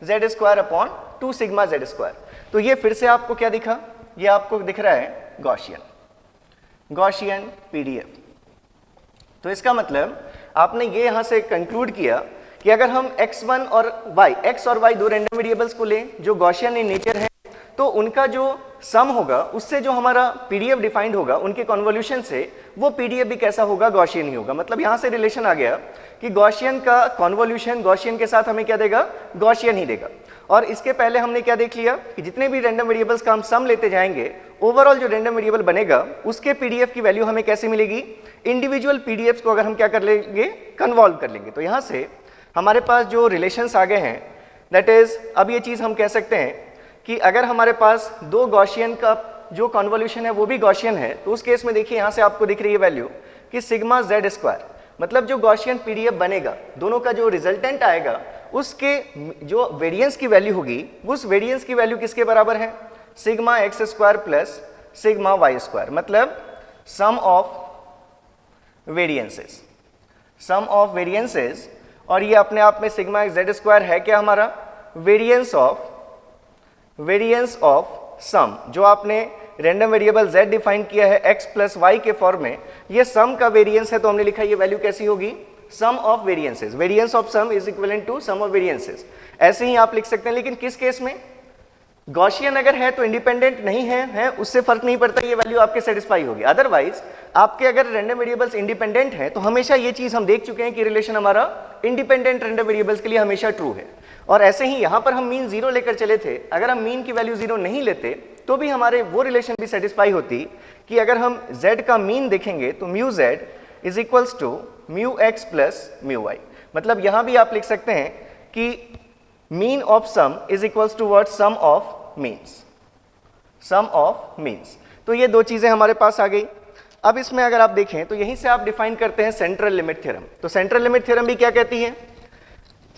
Z square upon 2 sigma z square. तो ये फिर से आपको क्या दिखा, ये आपको दिख रहा है गॉसियन पीडीएफ। तो इसका मतलब आपने ये यहाँ से कंक्लूड किया कि अगर हम x1 और y दो रैंडम वेरिएबल्स को लें जो गॉसियन इन नेचर है, तो उनका जो सम होगा उससे जो हमारा पीडीएफ डिफाइंड होगा उनके कन्वोल्यूशन से, वो पीडीएफ भी कैसा होगा, गॉसियन ही होगा। मतलब यहाँ से रिलेशन आ गया कि गॉसियन का कन्वोल्यूशन गॉसियन के साथ हमें क्या देगा, गॉसियन ही देगा। और इसके पहले हमने क्या देख लिया कि जितने भी रैंडम वेरिएबल्स का हम सम लेते जाएंगे, ओवरऑल जो रैंडम वेरिएबल बनेगा उसके पीडीएफ की वैल्यू हमें कैसे मिलेगी, इंडिविजुअल पीडीएफ्स को अगर हम क्या कर लेंगे, कन्वॉल्व कर लेंगे। तो यहाँ से हमारे पास जो रिलेशंस आ गए हैं, दैट इज अब ये चीज़ हम कह सकते हैं कि अगर हमारे पास दो गॉसियन का जो कन्वोल्यूशन है वो भी गॉसियन है, तो उस केस में देखिए यहाँ से आपको दिख रही है वैल्यू कि सिग्मा जेड स्क्वायर, मतलब जो गॉसियन पीडीएफ बनेगा दोनों का जो रिजल्टेंट आएगा उसके जो वेरिएंस की वैल्यू होगी, उस वेरिएंस की वैल्यू किसके बराबर है, sigma x square plus sigma Y square, मतलब sum of variances, sum of variances. और ये अपने आप में सिग्मा जेड स्क्वायर है क्या हमारा वेरिएंस ऑफ सम, जो आपने रैंडम वेरिएबल z डिफाइन किया है x प्लस वाई के फॉर्म में, ये सम का वेरिएंस है, तो हमने लिखा ये वैल्यू कैसी होगी, sum of variances, variance of sum is equivalent to sum of variances. ऐसे ही आप लिख सकते हैं, लेकिन किस केस में, गॉसियन अगर है तो इंडिपेंडेंट नहीं है उससे फर्क नहीं पड़ता, ये वैल्यू आपके सेटिस्फाई होगी। अदरवाइज आपके अगर रैंडम वेरिएबल्स इंडिपेंडेंट हैं तो हमेशा ये चीज हम देख चुके हैं कि रिलेशन हमारा इंडिपेंडेंट रैंडम वेरिएबल्स के लिए हमेशा ट्रू है। और ऐसे ही यहां पर हम मीन 0 लेकर चले थे, अगर हम मीन की वैल्यू 0 नहीं लेते तो भी हमारे वो रिलेशन भी सेटिस्फाई होती कि अगर हम z का मीन देखेंगे तो mu z is equals to mu x plus mu y. मतलब यहां भी आप लिख सकते हैं कि mean of sum is equals to what, sum of means, sum of means. तो ये दो चीजें हमारे पास आ गई। अब इसमें अगर आप देखें तो यहीं से आप डिफाइन करते हैं सेंट्रल लिमिट थ्योरम। तो सेंट्रल लिमिट थ्योरम भी क्या कहती है,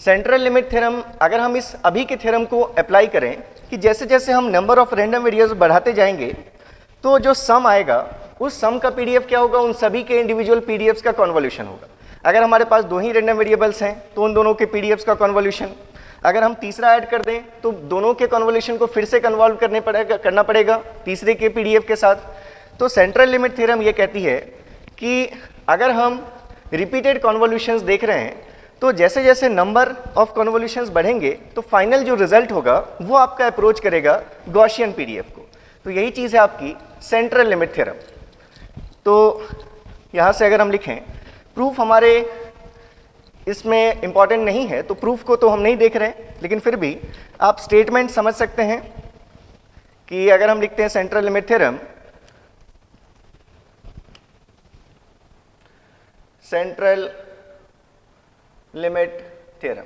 सेंट्रल लिमिट थ्योरम अगर हम इस अभी के थ्योरम को अप्लाई करें कि जैसे जैसे हम नंबर ऑफ रैंडम वेरिएबल्स बढ़ाते जाएंगे तो जो सम आएगा उस सम का पीडीएफ क्या होगा, उन सभी के इंडिविजुअल पीडीएफ्स का कन्वोल्यूशन होगा। अगर हमारे पास दो ही रैंडम वेरिएबल्स हैं तो उन दोनों के पीडीएफ्स का कन्वोल्यूशन, अगर हम तीसरा ऐड कर दें तो दोनों के कन्वोल्यूशन को फिर से कन्वॉल्व करना पड़ेगा तीसरे के पीडीएफ के साथ। तो सेंट्रल लिमिट थ्योरम ये कहती है कि अगर हम रिपीटेड कन्वोल्यूशंस देख रहे हैं तो जैसे जैसे नंबर ऑफ कन्वोल्यूशंस बढ़ेंगे तो फाइनल जो रिजल्ट होगा वो आपका अप्रोच करेगा गॉसियन पीडीएफ को। तो यही चीज़ है आपकी सेंट्रल लिमिट थ्योरम। तो यहाँ से अगर हम लिखें, प्रूफ हमारे इसमें इंपॉर्टेंट नहीं है तो प्रूफ को तो हम नहीं देख रहे हैं, लेकिन फिर भी आप स्टेटमेंट समझ सकते हैं कि अगर हम लिखते हैं central limit theorem, central limit theorem,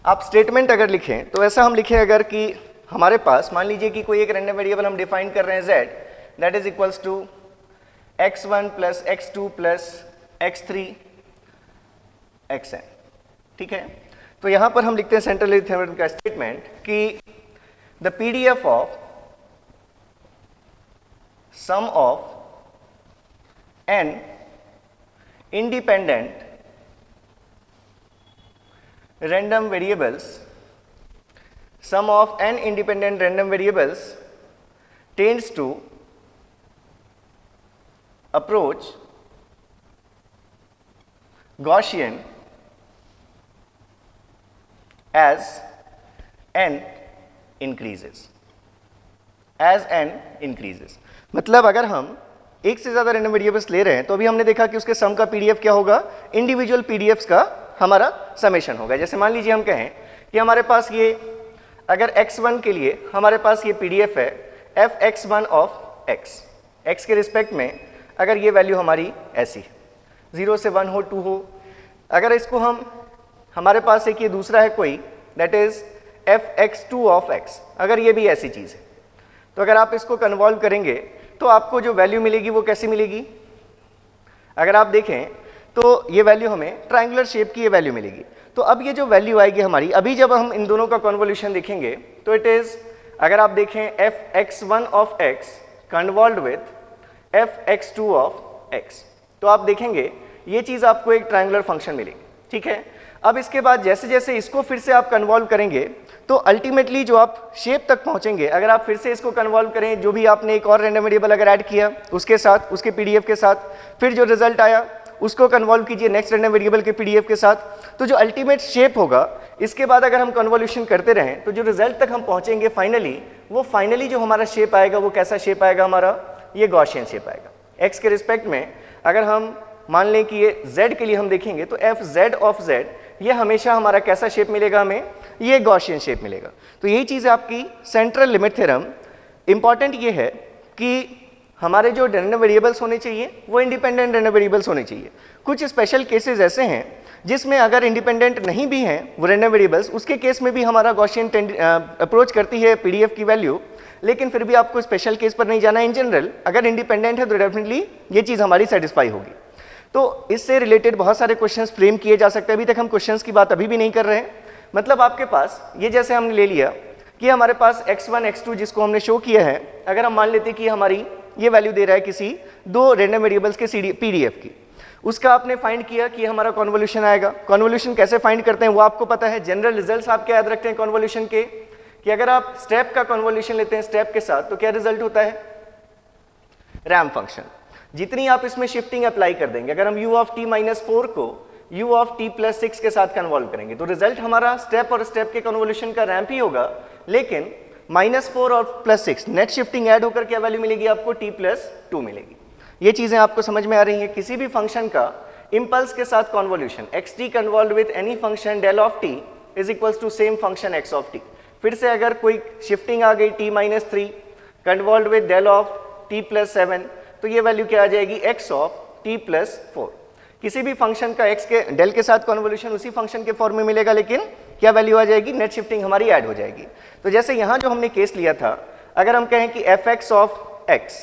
आप स्टेटमेंट अगर लिखें तो ऐसा हम लिखें अगर कि हमारे पास मान लीजिए कि कोई एक रैंडम वेरिएबल हम डिफाइन कर रहे हैं z, that is equals to x1 plus x2 plus x3 xn, ठीक है। तो यहां पर हम लिखते हैं सेंट्रल लिमिट थ्योरम का स्टेटमेंट कि the PDF of sum of n independent random variables, sum of n independent random variables tends to approach Gaussian as n increases, as n increases। मतलब अगर हम एक से ज्यादा रैंडम वेरिएबल्स ले रहे हैं तो अभी हमने देखा कि उसके सम का पीडीएफ क्या होगा, इंडिविजुअल पीडीएफ्स का हमारा समेशन होगा। जैसे मान लीजिए हम कहें कि हमारे पास ये अगर x1 के लिए हमारे पास ये पीडीएफ है fx1 ऑफ x के रिस्पेक्ट में, अगर ये वैल्यू हमारी ऐसी 0 से 1 हो 2 हो, अगर इसको हम हमारे पास एक ये दूसरा है कोई that is fx2 of x, अगर ये भी ऐसी चीज़ है तो अगर आप इसको कन्वॉल्व करेंगे तो आपको जो वैल्यू मिलेगी वो कैसी मिलेगी, अगर आप देखें तो ये वैल्यू हमें ट्रायंगुलर शेप की ये वैल्यू मिलेगी। तो अब ये जो वैल्यू आएगी हमारी, अभी जब हम इन दोनों का कन्वोल्यूशन देखेंगे तो इट इज, अगर आप देखें fx1 of x convolved with fx2 of x, तो आप देखेंगे ये चीज़ आपको एक ट्रायंगुलर फंक्शन मिलेगी, ठीक है। अब इसके बाद जैसे जैसे इसको फिर से आप कन्वॉल्व करेंगे तो अल्टीमेटली जो आप शेप तक पहुंचेंगे, अगर आप फिर से इसको कन्वॉल्व करें, जो भी आपने एक और रैंडम वेरिएबल अगर ऐड किया उसके साथ, उसके पीडीएफ के साथ, फिर जो रिजल्ट आया उसको कन्वॉल्व कीजिए नेक्स्ट रैंडम वेरिएबल के पीडीएफ के साथ, तो जो अल्टीमेट शेप होगा इसके बाद अगर हम कन्वोल्यूशन करते रहें तो जो रिजल्ट तक हम पहुंचेंगे फाइनली, वो फाइनली जो हमारा शेप आएगा वो कैसा शेप आएगा हमारा, ये गॉसियन शेप आएगा। एक्स के रिस्पेक्ट में अगर हम मान लें कि ये z के लिए हम देखेंगे तो एफ जेड ऑफ z, ये हमेशा हमारा कैसा शेप मिलेगा हमें, ये गॉसियन शेप मिलेगा। तो यही चीज़ है आपकी सेंट्रल लिमिट थ्योरम। इंपॉर्टेंट ये है कि हमारे जो रैंडम वेरिएबल्स होने चाहिए वो इंडिपेंडेंट रैंडम वेरिएबल्स होने चाहिए। कुछ स्पेशल केसेस ऐसे हैं जिसमें अगर इंडिपेंडेंट नहीं भी हैं वो रैंडम वेरिएबल्स, उसके केस में भी हमारा गॉसियन अप्रोच करती है पीडीएफ की वैल्यू, लेकिन फिर भी आपको स्पेशल केस पर नहीं जाना। इन जनरल अगर इंडिपेंडेंट है तो डेफिनेटली ये चीज़ हमारी सेटिस्फाई होगी। तो इससे रिलेटेड बहुत सारे क्वेश्चंस फ्रेम किए जा सकते हैं। अभी तक हम क्वेश्चंस की बात अभी भी नहीं कर रहे हैं। मतलब आपके पास ये जैसे हमने ले लिया कि हमारे पास x1 x2 जिसको हमने शो किया है, अगर हम मान लेते हैं कि हमारी ये वैल्यू दे रहा है किसी दो रैंडम वेरिएबल्स के पीडीएफ की, उसका आपने फाइंड किया कि हमारा कॉन्वोल्यूशन आएगा। कॉन्वोल्यूशन कैसे फाइंड करते हैं वो आपको पता है। जनरल रिजल्ट्स आप क्या याद रखते हैं कॉन्वोल्यूशन के, कि अगर आप स्टेप का कॉन्वोल्यूशन लेते हैं स्टेप के साथ तो क्या रिजल्ट होता है, रैंप फंक्शन। जितनी आप इसमें शिफ्टिंग अप्लाई कर देंगे, अगर हम u ऑफ t माइनस 4 को u ऑफ t प्लस 6 के साथ कन्वॉल्व करेंगे तो रिजल्ट हमारा स्टेप और स्टेप के कन्वोल्यूशन का रैंप ही होगा, लेकिन -4 और +6 नेट शिफ्टिंग ऐड होकर क्या वैल्यू मिलेगी आपको, t प्लस 2 मिलेगी। ये चीजें आपको समझ में आ रही हैं। किसी भी फंक्शन का इंपल्स के साथ convolution xt convolve with any function del of t is equals to same function x of t। फिर से अगर कोई शिफ्टिंग आ गई t-3 convolve with del of t plus 7 तो ये वैल्यू क्या आ जाएगी, x ऑफ t प्लस 4। किसी भी फंक्शन का x के डेल के साथ कॉन्वोल्यूशन उसी फंक्शन के फॉर्म में मिलेगा, लेकिन क्या वैल्यू आ जाएगी, नेट शिफ्टिंग हमारी ऐड हो जाएगी। तो जैसे यहाँ जो हमने केस लिया था, अगर हम कहें कि fx ऑफ x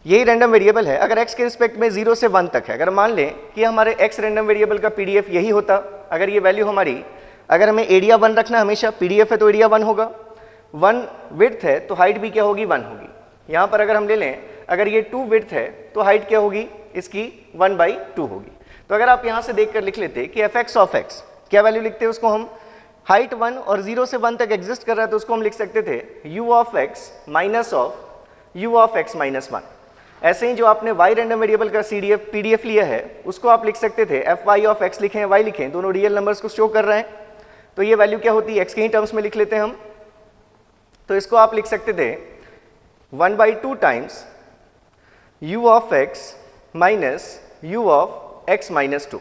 यही रैंडम वेरिएबल है, अगर x के रिस्पेक्ट में 0 से 1 तक है, अगर मान लें कि हमारे x रैंडम वेरिएबल का पीडीएफ यही होता, अगर ये वैल्यू हमारी, अगर हमें एरिया 1 रखना हमेशा, पीडीएफ है तो एरिया 1 होगा, 1 विड्थ है तो हाइट भी क्या होगी, 1 होगी। यहाँ पर अगर हम ले लें, अगर ये 2 विड्थ है तो हाइट क्या होगी इसकी, 1/2 होगी। तो अगर आप यहाँ से देखकर लिख लेते कि fx ऑफ x, क्या वैल्यू लिखते हैं उसको हम, हाइट 1 और 0 से 1 तक एग्जिस्ट कर रहा है तो उसको हम लिख सकते थे u of x minus of u of x minus 1। ऐसे ही जो आपने y रैंडम वेरिएबल का पीडीएफ लिया है उसको आप लिख सकते थे fy ऑफ x लिखें, y लिखें, दोनों रियल नंबर्स को शो कर रहे हैं, तो ये वैल्यू क्या होती है, x के ही टर्म्स में लिख लेते हैं हम। तो इसको आप लिख सकते थे 1/2 times u of x minus u of x minus 2।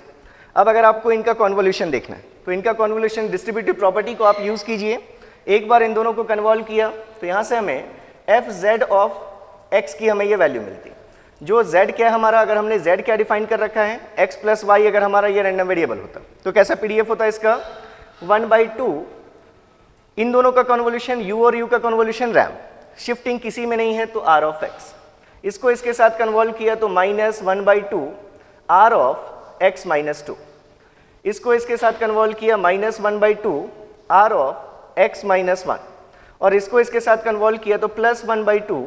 अब अगर आपको इनका कॉन्वोल्यूशन देखना है तो इनका कॉन्वोल्यूशन डिस्ट्रीब्यूटिव प्रॉपर्टी को आप यूज कीजिए। एक बार इन दोनों को कन्वॉल्व किया तो यहाँ से हमें fz ऑफ x की हमें ये वैल्यू मिलती, जो z क्या है हमारा, अगर हमने z क्या डिफाइन कर रखा है, x प्लस y, अगर हमारा ये रैंडम वेरिएबल होता तो कैसा पीडीएफ होता इसका, 1/2 इन दोनों का कन्वोल्यूशन u और u का कन्वोल्यूशन रैंप, शिफ्टिंग किसी में नहीं है तो r ऑफ x, इसको इसके साथ कन्वॉल्व किया तो -1/2 r ऑफ x माइनस 2, इसको इसके साथ कन्वॉल्व किया -1/2 r ऑफ x माइनस 1, और इसको इसके साथ कन्वॉल्व किया तो +1/2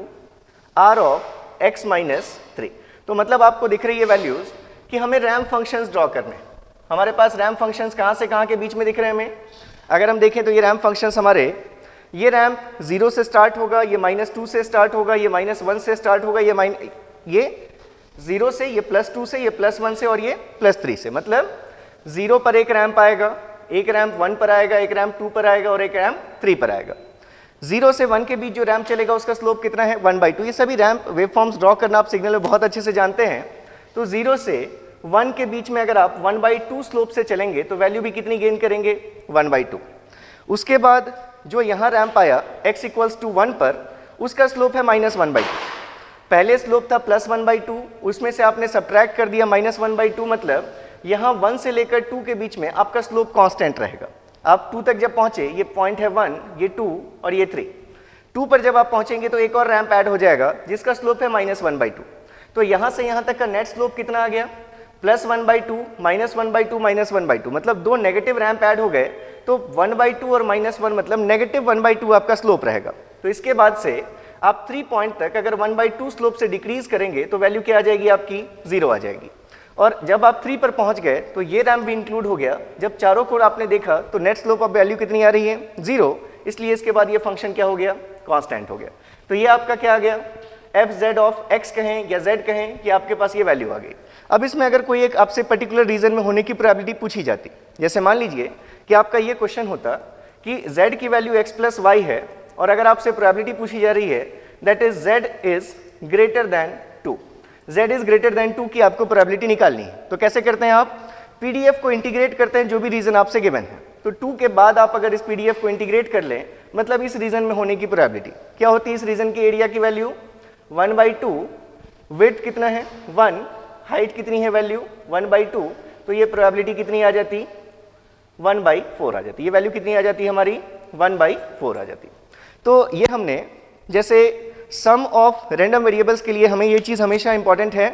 r ऑफ x माइनस 3। तो मतलब आपको दिख रही है वैल्यूज कि हमें रैंप फंक्शंस ड्रॉ करने हैं। हमारे पास रैंप फंक्शंस कहाँ से कहाँ के बीच में दिख रहे हैं हमें, अगर हम देखें तो ये रैंप फंक्शंस हमारे, ये रैंप 0 से स्टार्ट होगा, ये -2 से स्टार्ट होगा, ये -1 से स्टार्ट होगा, ये 0 से, ये +2 से, ये +1 से और ये +3 से। मतलब 0 पर एक रैंप आएगा, एक रैंप 1 पर आएगा, एक रैंप 2 पर आएगा और एक रैंप 3 पर आएगा। 0 से 1 के बीच जो रैंप चलेगा उसका स्लोप कितना है, 1/2। ये सभी रैंप वेव फॉर्म्स ड्रॉ करना आप सिग्नल में बहुत अच्छे से जानते हैं। तो 0 से 1 के बीच में अगर आप 1/2 स्लोप से चलेंगे तो वैल्यू भी कितनी गेन करेंगे, 1/2। उसके बाद जो यहाँ रैंप आया x = 1 पर, उसका स्लोप है -1/2। पहले स्लोप था +1/2, उसमें से आपने सब्ट्रैक्ट कर दिया -1/2, मतलब यहाँ 1 से लेकर 2 के बीच में आपका स्लोप कांस्टेंट रहेगा। आप 2 तक जब पहुंचे, ये पॉइंट है 1, ये 2 और ये 3, 2 पर जब आप पहुंचेंगे तो एक और रैंप ऐड हो जाएगा जिसका स्लोप है -1/2। तो यहाँ से यहाँ तक का नेट स्लोप कितना आ गया, +1/2 -1/2 -1/2, मतलब 2 नेगेटिव रैंप ऐड हो गए तो 1/2 और -1 मतलब -1/2 आपका स्लोप रहेगा। तो इसके बाद से आप 3 पॉइंट तक अगर 1/2 स्लोप से डिक्रीज करेंगे तो वैल्यू क्या आ जाएगी आपकी, 0 आ जाएगी। और जब आप 3 पर पहुंच गए तो ये रैंप भी इंक्लूड हो गया। जब चारों को आपने देखा तो नेट स्लोप ऑफ वैल्यू कितनी आ रही है, 0, इसलिए इसके बाद ये फंक्शन क्या हो गया, कांस्टेंट हो गया। तो ये आपका क्या आ गया, fz ऑफ x कहें या z कहें कि आपके पास ये वैल्यू आ गई। अब इसमें अगर कोई एक आपसे पर्टिकुलर रीजन में होने की प्रोबेबिलिटी पूछी जाती, जैसे मान लीजिए कि आपका ये क्वेश्चन होता कि z की वैल्यू x + y है और अगर आपसे प्रोबेबिलिटी पूछी जा रही है that is z is greater than 2, z is greater than 2 की आपको प्रोबेबिलिटी निकालनी है। तो कैसे करते हैं आप, पीडीएफ को इंटीग्रेट करते हैं जो भी रीजन आपसे गिवन है। तो 2 के बाद आप अगर इस पीडीएफ को इंटीग्रेट कर लें, मतलब इस रीजन में होने की प्रोबेबिलिटी क्या होती है, इस रीजन की एरिया की वैल्यू 1/2, विड्थ कितना है 1, हाइट कितनी है वैल्यू 1/2, तो ये प्रोबेबिलिटी कितनी आ जाती, 1/4 आ जाती। ये वैल्यू कितनी आ जाती है हमारी, 1/4 आ जाती। तो ये हमने जैसे सम ऑफ रैंडम वेरिएबल्स के लिए हमें ये चीज़ हमेशा इंपॉर्टेंट है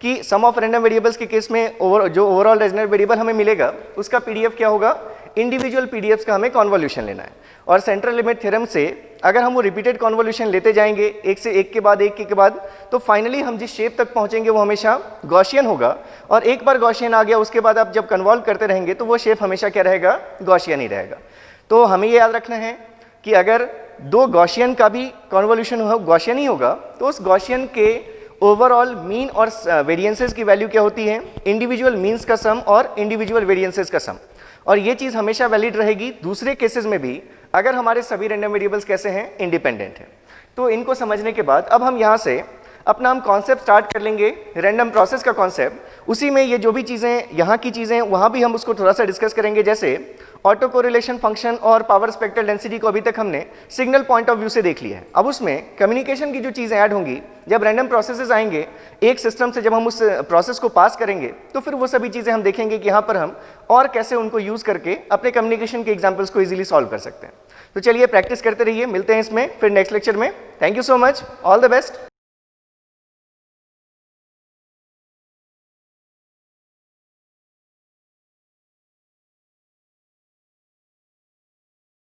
कि सम ऑफ रैंडम वेरिएबल्स के केस में जो ओवरऑल रेजोनेंट वेरिएबल हमें मिलेगा उसका पीडीएफ क्या होगा, इंडिविजुअल पीडीएफ्स का हमें कॉन्वोल्यूशन लेना है। और सेंट्रल लिमिट थ्योरम से अगर हम वो रिपीटेड कॉन्वोल्यूशन लेते जाएंगे एक से एक के बाद एक के बाद, तो फाइनली हम जिस शेप तक पहुंचेंगे वो हमेशा गॉसियन होगा। और एक बार गॉसियन आ गया उसके बाद आप जब कन्वॉल्व करते रहेंगे तो वो शेप हमेशा क्या रहेगा, गॉसियन ही रहेगा। तो हमें ये याद रखना है कि अगर दो गॉसियन का भी कॉन्वोल्यूशन गॉसियन ही होगा तो उस गॉसियन के ओवरऑल मीन और वेरिएंसेस की वैल्यू क्या होती है, इंडिविजुअल मीन्स का सम और इंडिविजुअल वेरिएंसेस का सम। और ये चीज़ हमेशा वैलिड रहेगी दूसरे केसेस में भी अगर हमारे सभी रैंडम वेरिएबल्स कैसे हैं, इंडिपेंडेंट हैं। तो इनको समझने के बाद अब हम यहाँ से अपना हम कॉन्सेप्ट स्टार्ट कर लेंगे, रैंडम प्रोसेस का कॉन्सेप्ट। उसी में ये जो भी चीज़ें यहाँ की चीज़ें वहाँ भी हम उसको थोड़ा सा डिस्कस करेंगे, जैसे ऑटो कोरिलेशन फंक्शन और पावर स्पेक्ट्रल डेंसिटी को अभी तक हमने सिग्नल पॉइंट ऑफ व्यू से देख लिया है। अब उसमें कम्युनिकेशन की जो चीज़ें ऐड होंगी, जब रैंडम प्रोसेसेस आएंगे एक सिस्टम से, जब हम उस प्रोसेस को पास करेंगे तो फिर वो सभी चीज़ें हम देखेंगे कि यहाँ पर हम और कैसे उनको यूज़ करके अपने कम्युनिकेशन के एग्जाम्पल्स को ईजिली सॉल्व कर सकते हैं। तो चलिए प्रैक्टिस करते रहिए, मिलते हैं इसमें फिर नेक्स्ट लेक्चर में। Thank you so much, all the best.